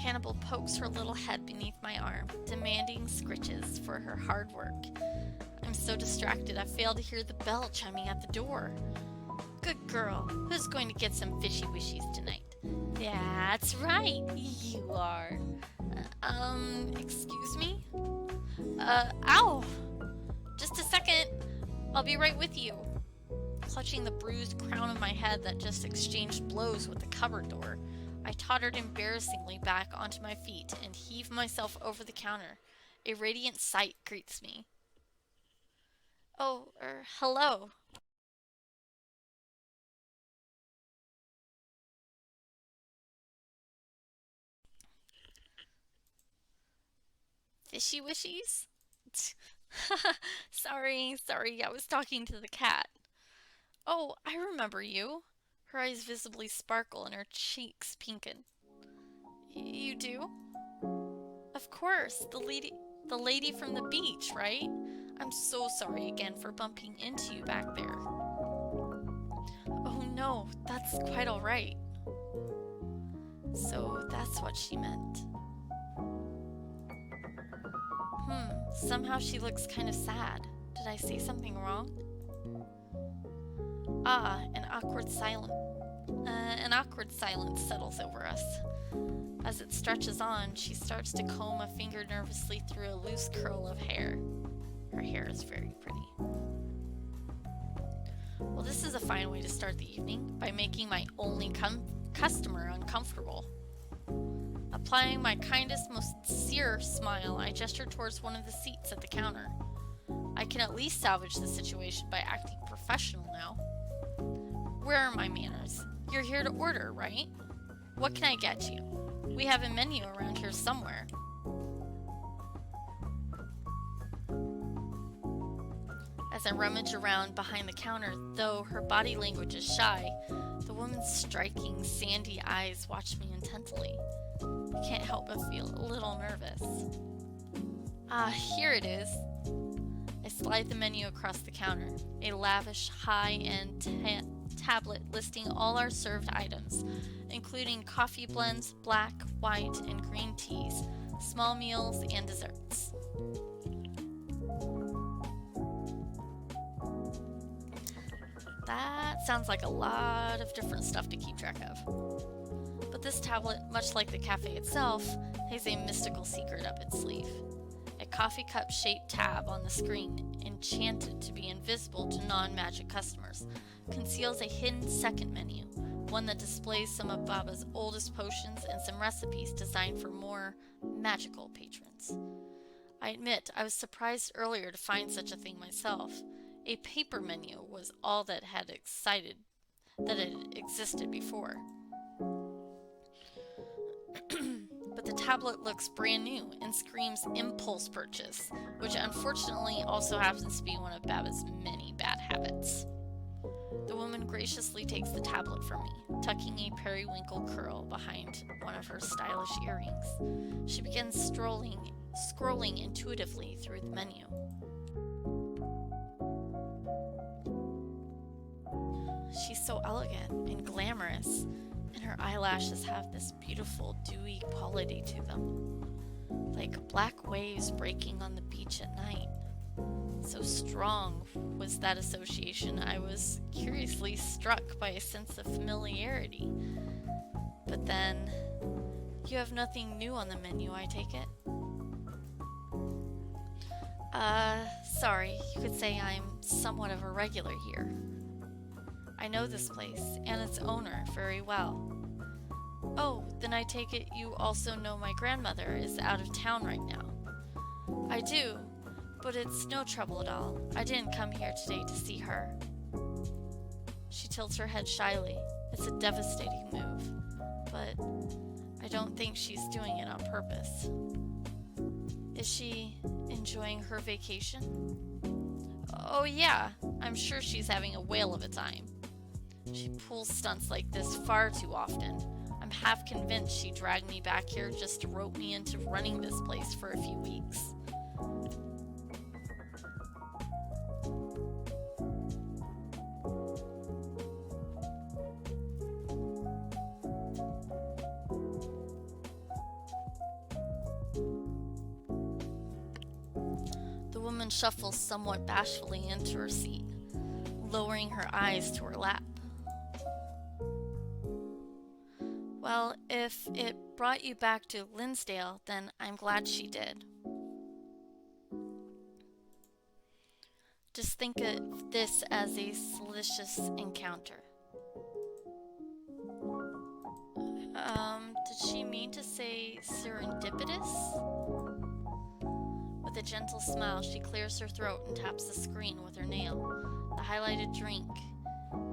Speaker 1: Hannibal pokes her little head beneath my arm, demanding scritches for her hard work. I'm so distracted I fail to hear the bell chiming at the door. Good girl. Who's going to get some fishy wishies tonight? That's right, you are. Excuse me? Ow! Just a second. I'll be right with you. Clutching the bruised crown of my head that just exchanged blows with the cupboard door, I tottered embarrassingly back onto my feet and heaved myself over the counter. A radiant sight greets me. Oh, hello. Fishy wishies? Sorry, I was talking to the cat. Oh, I remember you. Her eyes visibly sparkle and her cheeks pinken. You do? Of course, the lady from the beach, right? I'm so sorry again for bumping into you back there. Oh no, that's quite alright. So that's what she meant. Somehow she looks kind of sad. Did I say something wrong? An awkward silence settles over us. As it stretches on, she starts to comb a finger nervously through a loose curl of hair. Her hair is very pretty. Well, this is a fine way to start the evening, by making my only customer uncomfortable. Applying my kindest, most sincere smile, I gesture towards one of the seats at the counter. I can at least salvage the situation by acting professional now. Where are my manners? You're here to order, right? What can I get you? We have a menu around here somewhere. As I rummage around behind the counter, though her body language is shy, the woman's striking, sandy eyes watch me intently. I can't help but feel a little nervous. Here it is. I slide the menu across the counter. A lavish, high-end tablet listing all our served items, including coffee blends, black, white, and green teas, small meals, and desserts. That sounds like a lot of different stuff to keep track of. But this tablet, much like the cafe itself, has a mystical secret up its sleeve. A coffee cup shaped tab on the screen, enchanted to be invisible to non-magic customers, conceals a hidden second menu, one that displays some of Baba's oldest potions and some recipes designed for more magical patrons. I admit I was surprised earlier to find such a thing myself. A paper menu was all that had existed before. But the tablet looks brand new and screams impulse purchase, which unfortunately also happens to be one of Baba's many bad habits. The woman graciously takes the tablet from me, tucking a periwinkle curl behind one of her stylish earrings. She begins scrolling intuitively through the menu. She's so elegant and glamorous, and her eyelashes have this beautiful, dewy quality to them, like black waves breaking on the beach at night. So strong was that association, I was curiously struck by a sense of familiarity. But then, you have nothing new on the menu, I take it? Sorry, you could say I'm somewhat of a regular here. I know this place and its owner very well. Oh, then I take it you also know my grandmother is out of town right now. I do, but it's no trouble at all. I didn't come here today to see her. She tilts her head shyly. It's a devastating move, but I don't think she's doing it on purpose. Is she enjoying her vacation? Oh yeah, I'm sure she's having a whale of a time. She pulls stunts like this far too often. I'm half convinced she dragged me back here just to rope me into running this place for a few weeks. The woman shuffles somewhat bashfully into her seat, lowering her eyes to her lap. Well, if it brought you back to Linsdale, then I'm glad she did. Just think of this as a salacious encounter. Did she mean to say serendipitous? With a gentle smile, she clears her throat and taps the screen with her nail. The highlighted drink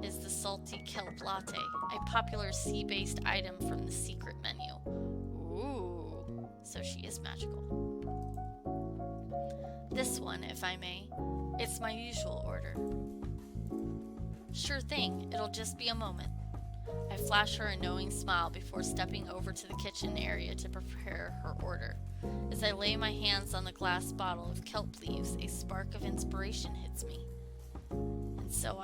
Speaker 1: is the salty kelp latte, a popular sea-based item from the secret menu. Ooh, so she is magical. This one, if I may, it's my usual order. Sure thing, it'll just be a moment. I flash her a knowing smile before stepping over to the kitchen area to prepare her order. As I lay my hands on the glass bottle of kelp leaves, a spark of inspiration hits me. And so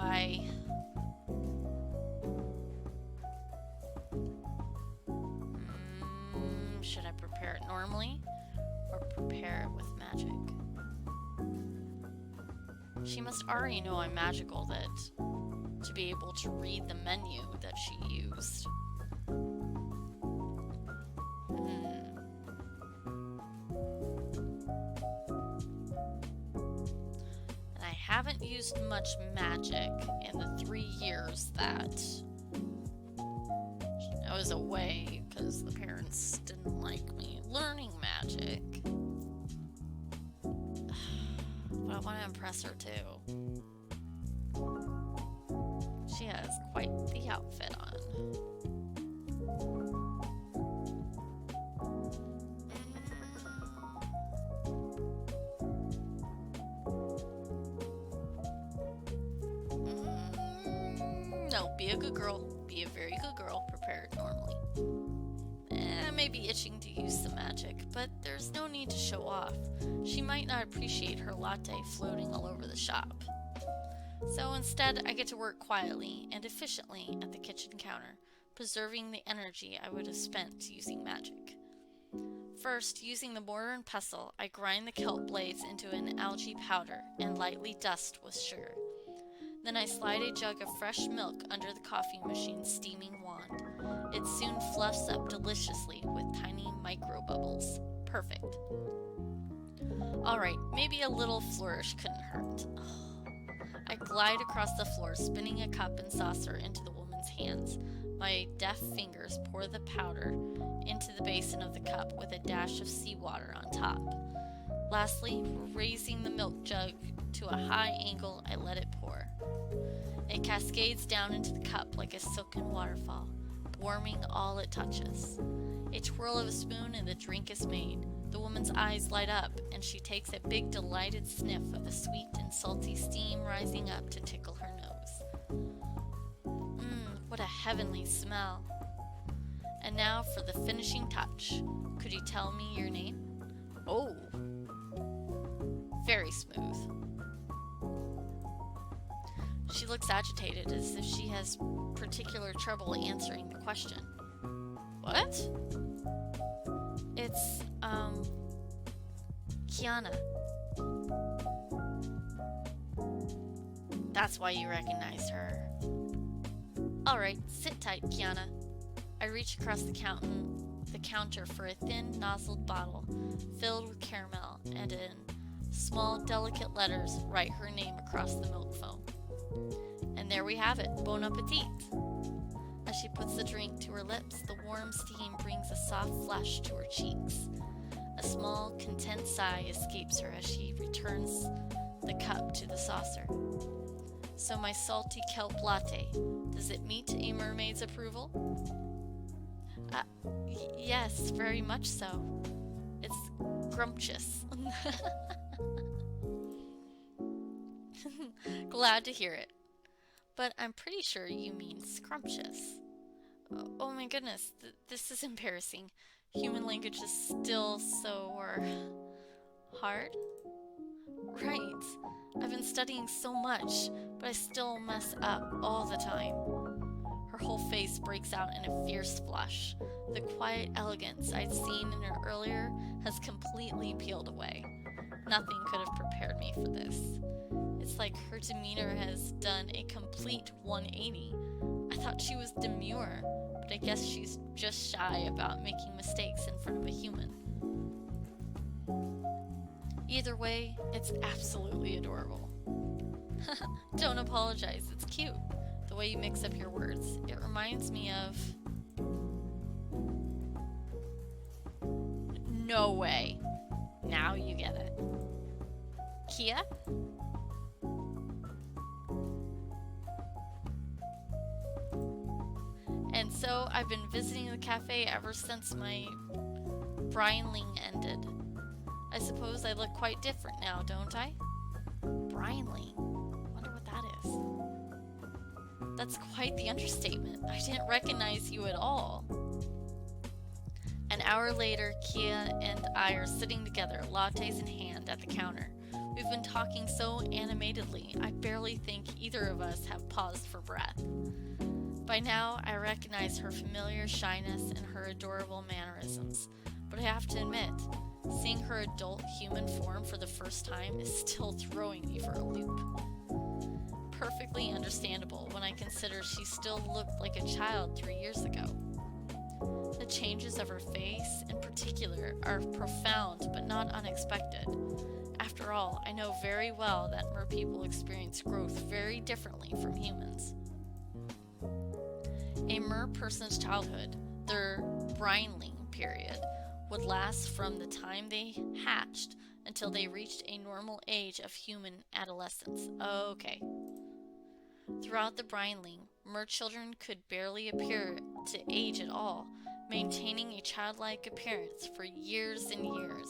Speaker 1: should I prepare it normally or prepare it with magic? She must already know I'm magical to be able to read the menu that she used. And I haven't used much magic in the 3 years that I was away because the parents didn't like me learning magic. But I want to impress her too. She has quite the outfit on. No, be a good girl. Be a very good girl. Prepare it normally. I may be itching to use some magic, but there's no need to show off. She might not appreciate her latte floating all over the shop. So instead, I get to work quietly and efficiently at the kitchen counter, preserving the energy I would have spent using magic. First, using the mortar and pestle, I grind the kelp blades into an algae powder and lightly dust with sugar. Then I slide a jug of fresh milk under the coffee machine's steaming wand. It soon fluffs up deliciously with tiny micro bubbles. Perfect. Alright, maybe a little flourish couldn't hurt. I glide across the floor, spinning a cup and saucer into the woman's hands. My deft fingers pour the powder into the basin of the cup with a dash of seawater on top. Lastly, raising the milk jug to a high angle, I let it pour. It cascades down into the cup like a silken waterfall, warming all it touches. A twirl of a spoon and the drink is made. The woman's eyes light up, and she takes a big delighted sniff of the sweet and salty steam rising up to tickle her nose. What a heavenly smell. And now for the finishing touch. Could you tell me your name? Oh, very smooth. She looks agitated, as if she has particular trouble answering the question. What? It's, Kiana. That's why you recognized her. Alright, sit tight, Kiana. I reach across the counter for a thin, nozzled bottle filled with caramel, and in small, delicate letters write her name across the milk foam. And there we have it, bon appetit. As she puts the drink to her lips, the warm steam brings a soft flush to her cheeks. A small, content sigh escapes her as she returns the cup to the saucer. So my salty kelp latte, does it meet a mermaid's approval? Uh, yes, very much so. It's scrumptious. Glad to hear it. But I'm pretty sure you mean scrumptious. Oh my goodness, this is embarrassing. Human language is still so hard. Right. I've been studying so much, but I still mess up all the time. Her whole face breaks out in a fierce flush. The quiet elegance I'd seen in her earlier has completely peeled away. Nothing could have prepared me for this. It's like her demeanor has done a complete 180. I thought she was demure, but I guess she's just shy about making mistakes in front of a human. Either way, it's absolutely adorable. Don't apologize, it's cute. The way you mix up your words. It reminds me of... No way. Now you get it. Kia? And so I've been visiting the cafe ever since my Brineling ended. I suppose I look quite different now, don't I? Brineling? Wonder what that is. That's quite the understatement. I didn't recognize you at all. An hour later, Kia and I are sitting together, lattes in hand, at the counter. We've been talking so animatedly, I barely think either of us have paused for breath. By now, I recognize her familiar shyness and her adorable mannerisms, but I have to admit, seeing her adult human form for the first time is still throwing me for a loop. Perfectly understandable when I consider she still looked like a child 3 years ago. The changes of her face, in particular, are profound but not unexpected. After all, I know very well that mer people experience growth very differently from humans. A mer person's childhood, their brineling period, would last from the time they hatched until they reached a normal age of human adolescence. Okay. Throughout the brineling, mer children could barely appear to age at all, maintaining a childlike appearance for years and years.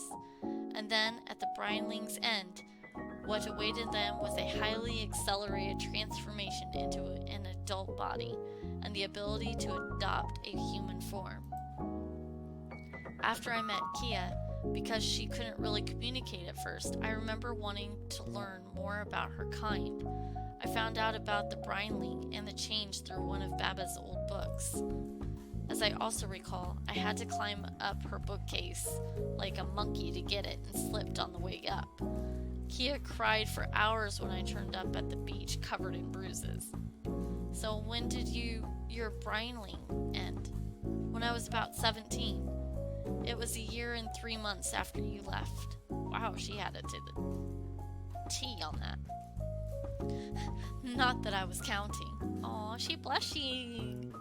Speaker 1: And then, at the brineling's end, what awaited them was a highly accelerated transformation into an adult body and the ability to adopt a human form. After I met Kia, because she couldn't really communicate at first, I remember wanting to learn more about her kind. I found out about the brineling and the change through one of Baba's old books. As I also recall, I had to climb up her bookcase like a monkey to get it and slipped on the way up. Kia cried for hours when I turned up at the beach covered in bruises. So when did your brineling end? When I was about 17. It was a year and 3 months after you left. Wow, she had it to the T on that. Not that I was counting. Aw, she blushing.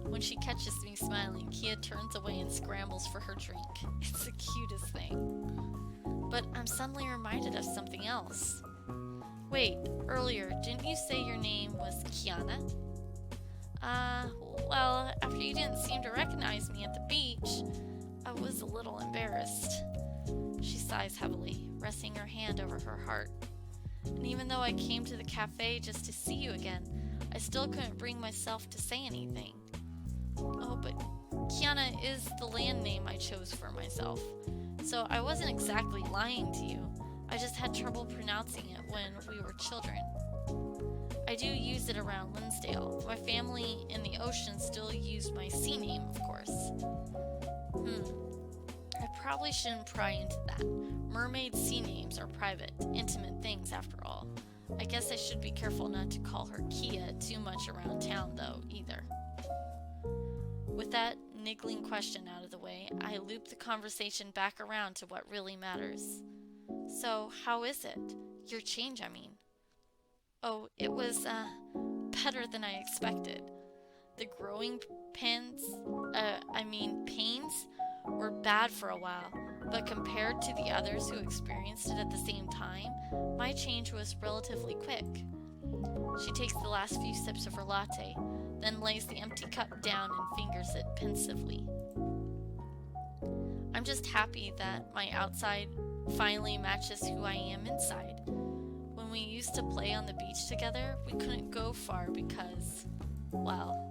Speaker 1: When she catches me smiling, Kia turns away and scrambles for her drink. It's the cutest thing. But I'm suddenly reminded of something else. Wait, earlier, didn't you say your name was Kiana? Well, after you didn't seem to recognize me at the beach, I was a little embarrassed. She sighs heavily, resting her hand over her heart. And even though I came to the cafe just to see you again, I still couldn't bring myself to say anything. Oh, but Kiana is the land name I chose for myself, so I wasn't exactly lying to you. I just had trouble pronouncing it when we were children. I do use it around Linsdale. My family in the ocean still used my sea name, of course. I probably shouldn't pry into that. Mermaid sea names are private, intimate things after all. I guess I should be careful not to call her Kia too much around town, though, either. With that niggling question out of the way, I loop the conversation back around to what really matters. So, how is it? Your change, I mean. Oh, it was, better than I expected. The growing pains were bad for a while, But compared to the others who experienced it at the same time, my change was relatively quick. She takes the last few sips of her latte, then lays the empty cup down and fingers it pensively. I'm just happy that my outside finally matches who I am inside. When we used to play on the beach together, we couldn't go far because, well,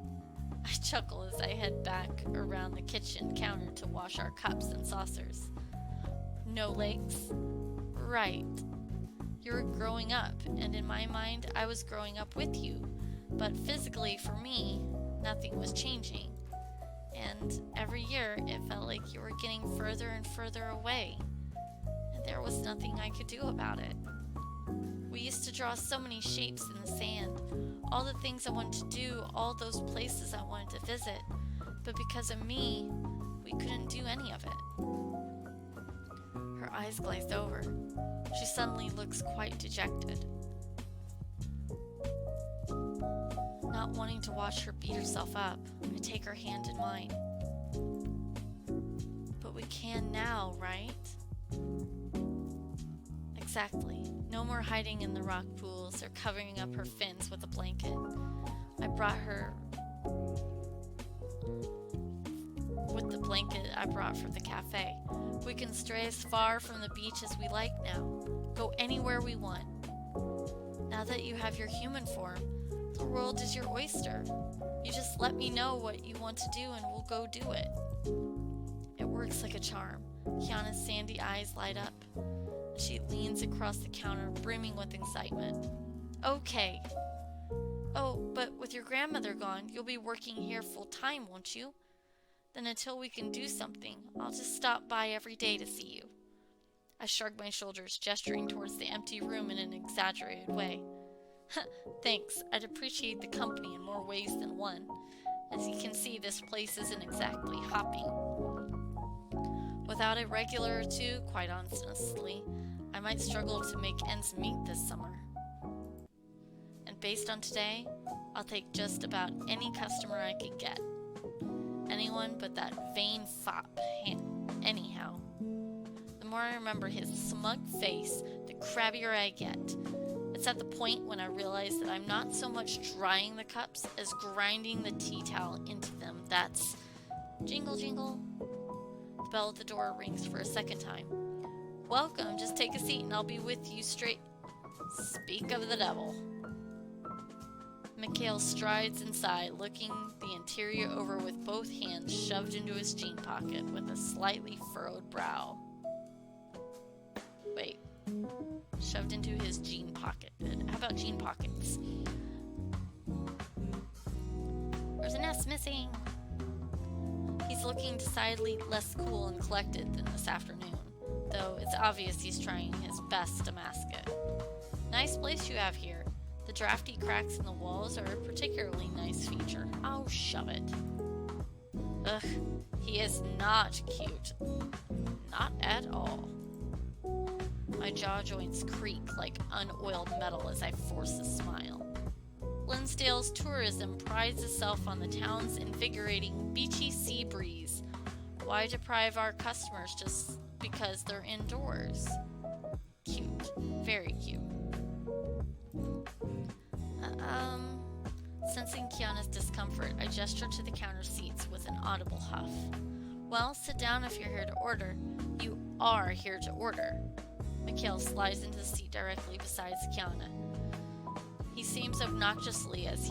Speaker 1: I chuckle as I head back around the kitchen counter to wash our cups and saucers. No lakes? Right. You were growing up, and in my mind, I was growing up with you. But physically, for me, nothing was changing. And every year, it felt like you were getting further and further away. And there was nothing I could do about it. We used to draw so many shapes in the sand, all the things I wanted to do, all those places I wanted to visit. But because of me, we couldn't do any of it. Her eyes glazed over. She suddenly looks quite dejected. Not wanting to watch her beat herself up, I take her hand in mine. But we can now, right? Exactly. No more hiding in the rock pools or covering up her fins with a blanket. I brought her with the blanket I brought from the cafe. We can stray as far from the beach as we like now. Go anywhere we want. Now that you have your human form, the world is your oyster. You just let me know what you want to do and we'll go do it. It works like a charm. Kiana's sandy eyes light up. She leans across the counter, brimming with excitement. Okay. Oh, but with your grandmother gone, you'll be working here full time, won't you? Then until we can do something, I'll just stop by every day to see you. I shrug my shoulders, gesturing towards the empty room in an exaggerated way. Thanks, I'd appreciate the company in more ways than one. As you can see, this place isn't exactly hopping. Without a regular or two, quite honestly, I might struggle to make ends meet this summer. And based on today, I'll take just about any customer I can get. Anyone but that vain fop, anyhow. The more I remember his smug face, the crabbier I get. It's at the point when I realize that I'm not so much drying the cups as grinding the tea towel into them. That's jingle jingle. The bell at the door rings for a second time. Welcome, just take a seat and I'll be with you straight. Speak of the devil. Mikhail strides inside, looking the interior over with both hands shoved into his jean pocket with a slightly furrowed brow. Wait. Shoved into his jean pocket. How about jean pockets? There's an S missing. He's looking decidedly less cool and collected than this afternoon, though it's obvious he's trying his best to mask it. Nice place you have here. The drafty cracks in the walls are a particularly nice feature. Oh, shove it. Ugh, he is not cute. Not at all. My jaw joints creak like unoiled metal as I force a smile. Linsdale's tourism prides itself on the town's invigorating beachy sea breeze. Why deprive our customers just because they're indoors? Cute. Very cute. Sensing Kiana's discomfort, I gesture to the counter seats with an audible huff. Well, sit down if you're here to order. You are here to order. Mikhail slides into the seat directly beside Kiana. He beams obnoxiously as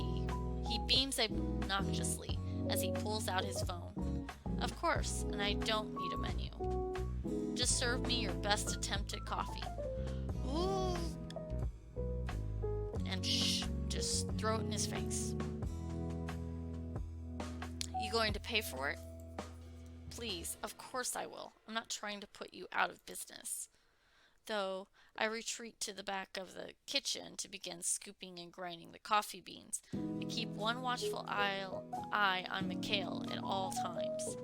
Speaker 1: he pulls out his phone. Of course, and I don't need a menu. Just serve me your best attempt at coffee. Ooh. And shh, just throw it in his face. You going to pay for it? Please, of course I will. I'm not trying to put you out of business. Though I retreat to the back of the kitchen to begin scooping and grinding the coffee beans. I keep one watchful eye on Mikhail at all times.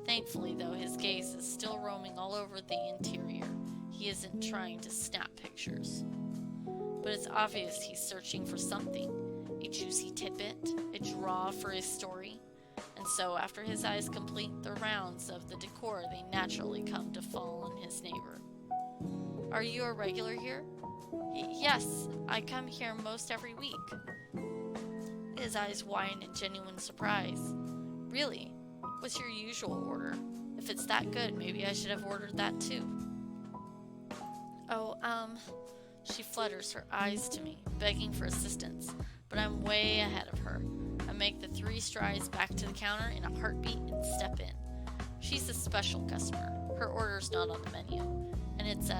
Speaker 1: Thankfully, though, his gaze is still roaming all over the interior. He isn't trying to snap pictures. But it's obvious he's searching for something. A juicy tidbit, a draw for his story. and so after his eyes complete the rounds of the decor, they naturally come to fall on his neighbor. Are you a regular here? Yes, I come here most every week. His eyes widen in genuine surprise. Really? What's your usual order? If it's that good, maybe I should have ordered that too. Oh, she flutters her eyes to me, begging for assistance, but I'm way ahead of her. I make the 3 strides back to the counter in a heartbeat and step in. She's a special customer. Her order's not on the menu, and it's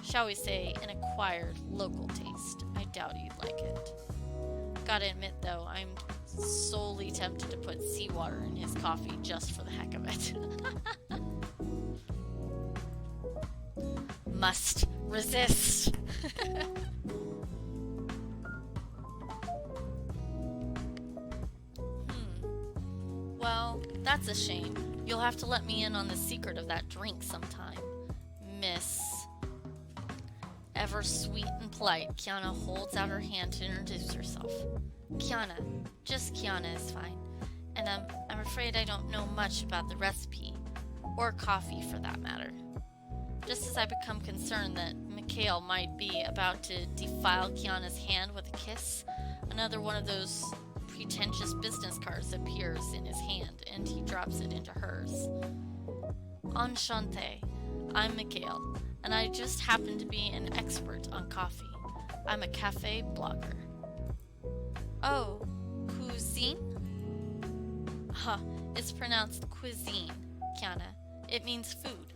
Speaker 1: shall we say, an acquired local taste. I doubt you'd like it. Gotta admit though, I'm solely tempted to put seawater in his coffee just for the heck of it. Must resist. Well, that's a shame. You'll have to let me in on the secret of that drink sometime. Miss. Ever sweet and polite, Kiana holds out her hand to introduce herself. Kiana. Just Kiana is fine. And I'm afraid I don't know much about the recipe. Or coffee, for that matter. Just as I become concerned that Mikhail might be about to defile Kiana's hand with a kiss, another one of those pretentious business cards appears in his hand, and he drops it into hers. Enchanté. I'm Mikhail, and I just happen to be an expert on coffee. I'm a café blogger. Oh, cuisine? Huh, it's pronounced cuisine, Kiana. It means food.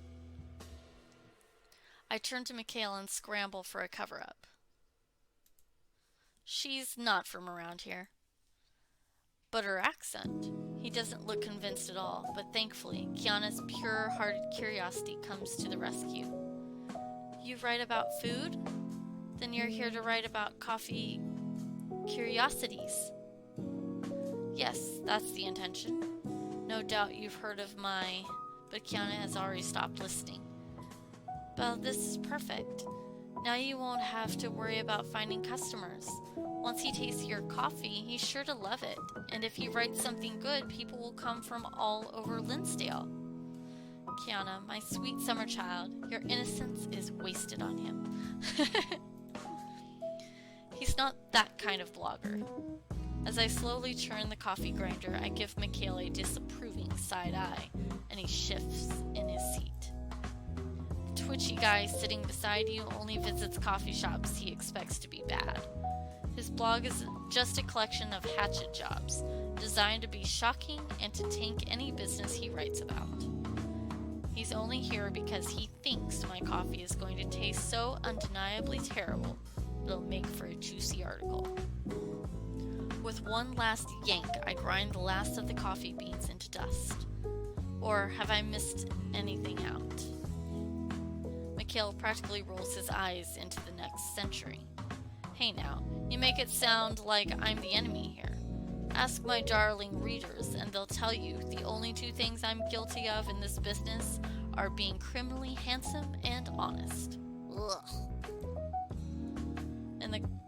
Speaker 1: I turn to Mikhail and scramble for a cover-up. She's not from around here. But her accent. He doesn't look convinced at all, but thankfully, Kiana's pure-hearted curiosity comes to the rescue. You write about food? Then you're here to write about coffee curiosities. Yes, that's the intention. No doubt you've heard of my... But Kiana has already stopped listening. Well, this is perfect. Now you won't have to worry about finding customers. Once he tastes your coffee, he's sure to love it. And if you write something good, people will come from all over Linsdale. Kiana, my sweet summer child, your innocence is wasted on him. He's not that kind of blogger. As I slowly turn the coffee grinder, I give Mikhail a disapproving side eye, and he shifts in his seat. The twitchy guy sitting beside you only visits coffee shops he expects to be bad. His blog is just a collection of hatchet jobs, designed to be shocking and to tank any business he writes about. He's only here because he thinks my coffee is going to taste so undeniably terrible it'll make for a juicy article. With one last yank, I grind the last of the coffee beans into dust. Or have I missed anything out? Mikhail practically rolls his eyes into the next century. Hey now, you make it sound like I'm the enemy here. Ask my darling readers, and they'll tell you the only 2 things I'm guilty of in this business are being criminally handsome and honest. Ugh.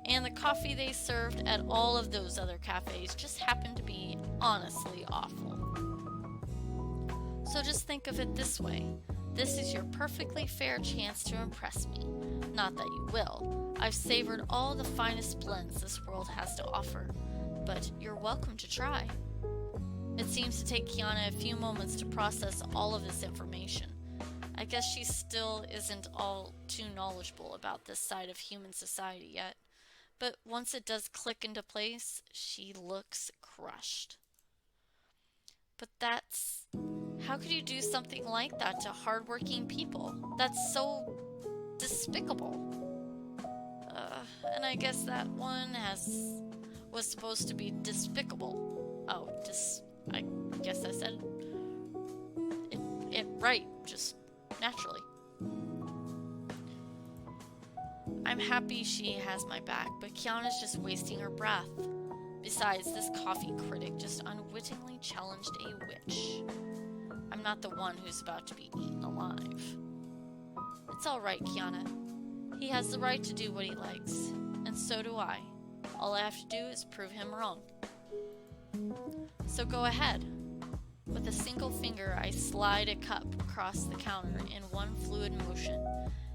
Speaker 1: And the coffee they served at all of those other cafes just happened to be honestly awful. So just think of it this way. This is your perfectly fair chance to impress me. Not that you will. I've savored all the finest blends this world has to offer, but you're welcome to try. It seems to take Kiana a few moments to process all of this information. I guess she still isn't all too knowledgeable about this side of human society yet, but once it does click into place, she looks crushed. But how could you do something like that to hardworking people? That's so despicable. And I guess that one was supposed to be despicable. Oh, I guess I said it right, just naturally. I'm happy she has my back, but Kiana's just wasting her breath. Besides, this coffee critic just unwittingly challenged a witch. I'm not the one who's about to be eaten alive. It's alright, Kiana. He has the right to do what he likes, and so do I. All I have to do is prove him wrong. So go ahead. With a single finger, I slide a cup across the counter in one fluid motion.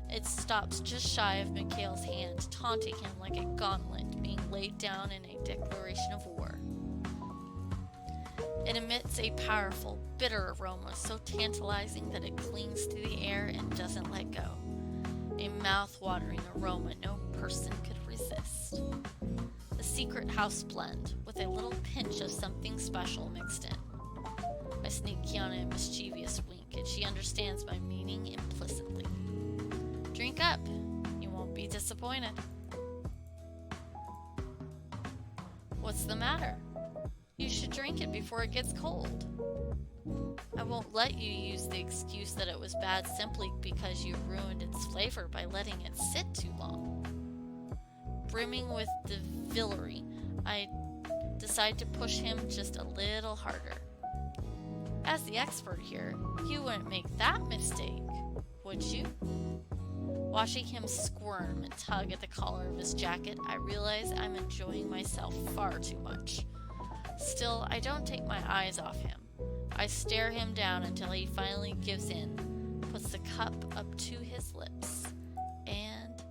Speaker 1: It stops just shy of Mikhail's hand, taunting him like a gauntlet being laid down in a declaration of war. It emits a powerful, bitter aroma so tantalizing that it clings to the air and doesn't let go. A mouth-watering aroma no person could resist. A secret house blend with a little pinch of something special mixed in. I sneak Kiana a mischievous wink, and she understands my meaning implicitly. Drink up. You won't be disappointed. What's the matter? You should drink it before it gets cold. I won't let you use the excuse that it was bad simply because you ruined its flavor by letting it sit too long. Brimming with devilry, I decide to push him just a little harder. As the expert here, you wouldn't make that mistake, would you? Watching him squirm and tug at the collar of his jacket, I realize I'm enjoying myself far too much. Still, I don't take my eyes off him. I stare him down until he finally gives in, puts the cup up to his lips, and,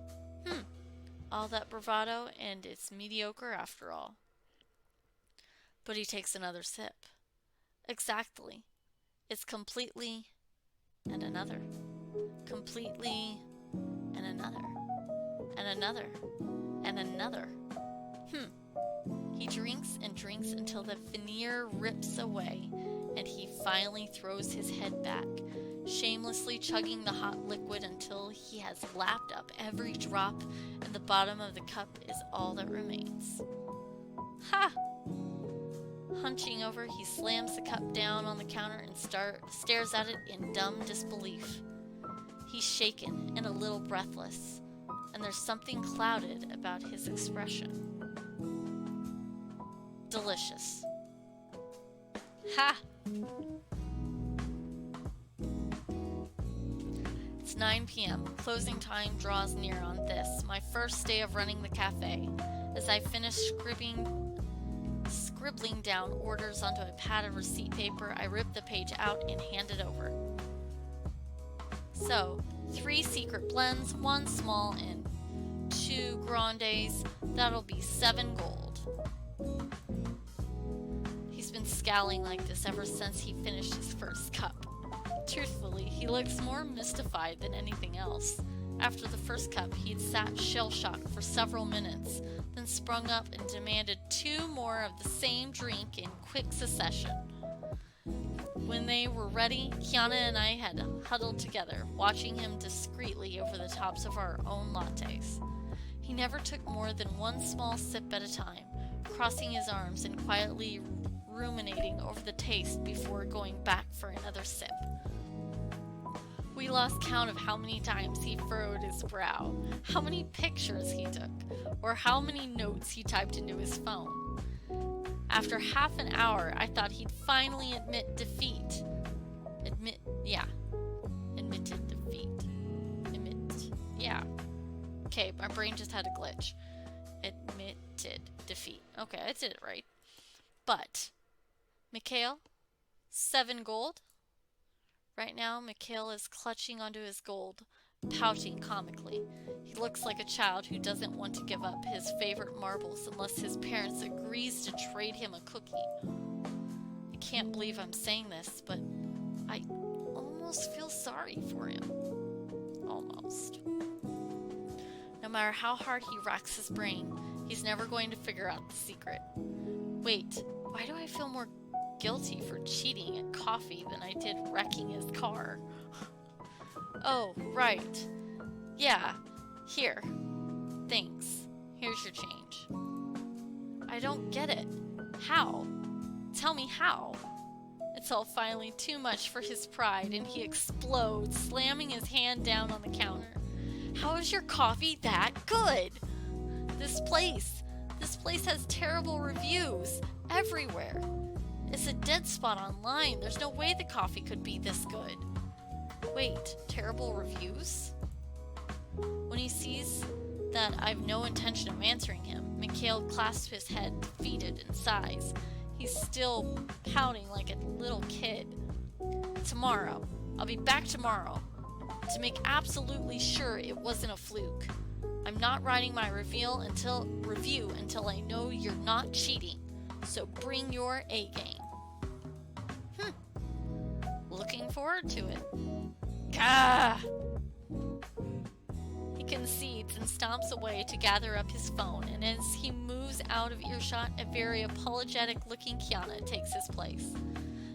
Speaker 1: all that bravado, and it's mediocre after all. But he takes another sip. Exactly. It's completely, and another. Completely, and another. And another. And another. He drinks and drinks until the veneer rips away, and he finally throws his head back, shamelessly chugging the hot liquid until he has lapped up every drop, and the bottom of the cup is all that remains. Ha! Hunching over, he slams the cup down on the counter and stares at it in dumb disbelief. He's shaken and a little breathless, and there's something clouded about his expression. Delicious. Ha! It's 9 p.m. Closing time draws near on this, my first day of running the cafe. As I finish scribbling down orders onto a pad of receipt paper, I rip the page out and hand it over. So, 3 secret blends, 1 small and 2 grandes. That'll be 7 gold. He's been scowling like this ever since he finished his first cup. Truthfully, he looks more mystified than anything else. After the first cup, he'd sat shell-shocked for several minutes, then sprung up and demanded 2 more of the same drink in quick succession. When they were ready, Kiana and I had huddled together, watching him discreetly over the tops of our own lattes. He never took more than 1 small sip at a time, crossing his arms and quietly ruminating over the taste before going back for another sip. We lost count of how many times he furrowed his brow, how many pictures he took, or how many notes he typed into his phone. After half an hour, I thought he'd finally admit defeat. Admitted defeat. Okay, my brain just had a glitch. Admitted defeat. Okay, I did it right. But, Mikhail, 7 gold? Right now, Mikhail is clutching onto his gold, pouting comically. He looks like a child who doesn't want to give up his favorite marbles unless his parents agrees to trade him a cookie. I can't believe I'm saying this, but I almost feel sorry for him. Almost. No matter how hard he racks his brain, he's never going to figure out the secret. Wait, why do I feel more guilty for cheating at coffee than I did wrecking his car? Oh, right. Yeah, here. Thanks. Here's your change. I don't get it. How? Tell me how. It's all finally too much for his pride, and he explodes, slamming his hand down on the counter. How is your coffee that good? This place has terrible reviews everywhere. It's a dead spot online. There's no way the coffee could be this good. Wait, terrible reviews? When he sees that I've no intention of answering him, Mikhail clasps his head, defeated, and sighs. He's still pouting like a little kid. Tomorrow. I'll be back tomorrow to make absolutely sure it wasn't a fluke. I'm not writing my review until I know you're not cheating. So bring your A game. Looking forward to it. Gah! He concedes and stomps away to gather up his phone, and as he moves out of earshot, a very apologetic-looking Kiana takes his place.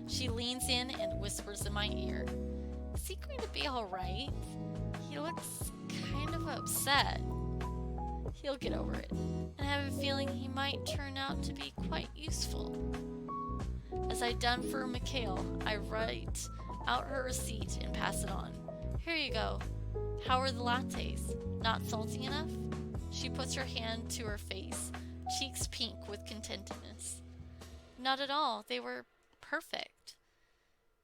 Speaker 1: She leans in and whispers in my ear, "Is he going to be alright? He looks kind of upset. He'll get over it, and I have a feeling he might turn out to be quite useful." As I'd done for Mikhail, I write out her receipt and pass it on. "Here you go. How are the lattes? Not salty enough?" She puts her hand to her face, cheeks pink with contentedness. "Not at all. They were perfect.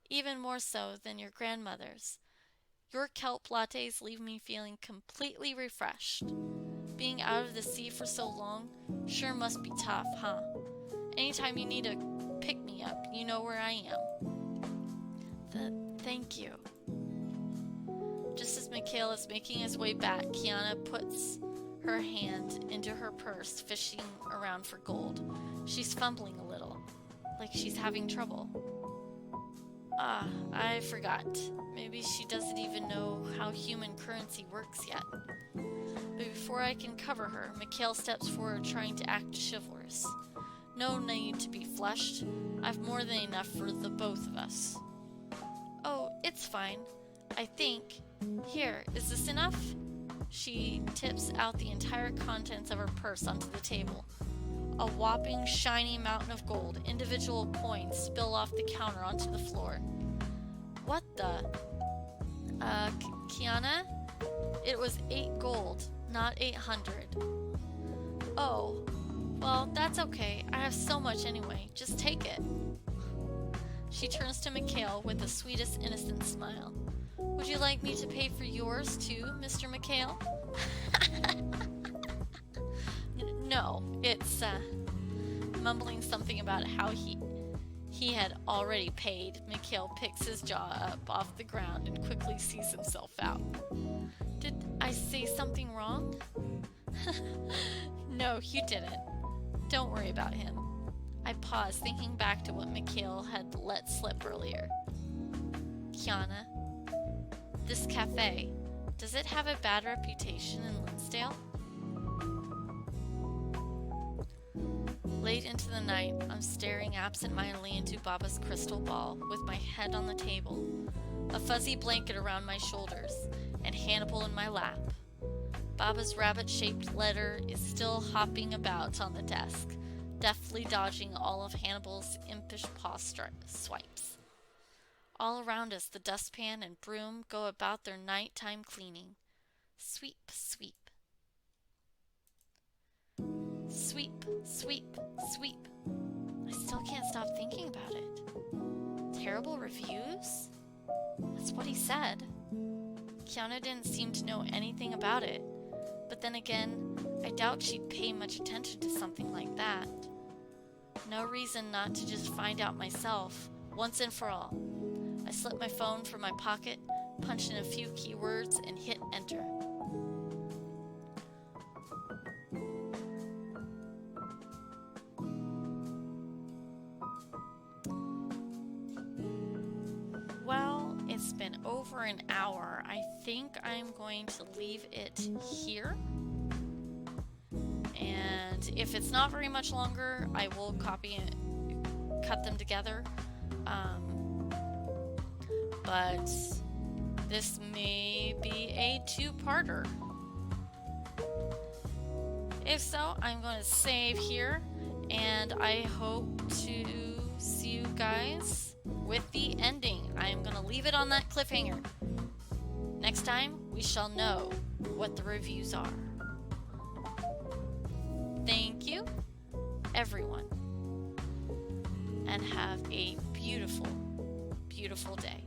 Speaker 1: Even more so than your grandmother's. Your kelp lattes leave me feeling completely refreshed. Being out of the sea for so long sure must be tough, huh? Anytime you need a pick-me-up, you know where I am." Thank you." Just as Mikhail is making his way back, Kiana puts her hand into her purse, fishing around for gold. She's fumbling a little, like she's having trouble. I forgot. Maybe she doesn't even know how human currency works yet. But before I can cover her, Mikhail steps forward trying to act chivalrous. "No need to be flushed. I've more than enough for the both of us." "Oh, it's fine. I think. Here, is this enough?" She tips out the entire contents of her purse onto the table. A whopping, shiny mountain of gold. Individual coins spill off the counter onto the floor. "What the? Kiana? It was 8 gold, not 800. "Oh, well, that's okay. I have so much anyway. Just take it." She turns to Mikhail with the sweetest innocent smile. "Would you like me to pay for yours too, Mr. Mikhail?" No, it's mumbling something about how he had already paid. Mikhail picks his jaw up off the ground and quickly sees himself out. "Did I say something wrong?" "No, you didn't. Don't worry about him." I pause, thinking back to what Mikhail had let slip earlier. "Kiana, this cafe, does it have a bad reputation in Linsdale?" Late into the night, I'm staring absent-mindedly into Baba's crystal ball with my head on the table, a fuzzy blanket around my shoulders, and Hannibal in my lap. Baba's rabbit-shaped letter is still hopping about on the desk, deftly dodging all of Hannibal's impish paw swipes. All around us, the dustpan and broom go about their nighttime cleaning. Sweep, sweep. Sweep, sweep, sweep. I still can't stop thinking about it. Terrible reviews? That's what he said. Kiana didn't seem to know anything about it. But then again, I doubt she'd pay much attention to something like that. No reason not to just find out myself, once and for all. I slipped my phone from my pocket, punched in a few keywords, and hit enter. Well, it's been over an hour. I think I'm going to leave it here. And if it's not very much longer, I will copy and cut them together. But this may be a 2-parter. If so, I'm going to save here, and I hope to see you guys with the ending. I am going to leave it on that cliffhanger. Next time, we shall know what the reviews are. Thank you, everyone, and have a beautiful, beautiful day.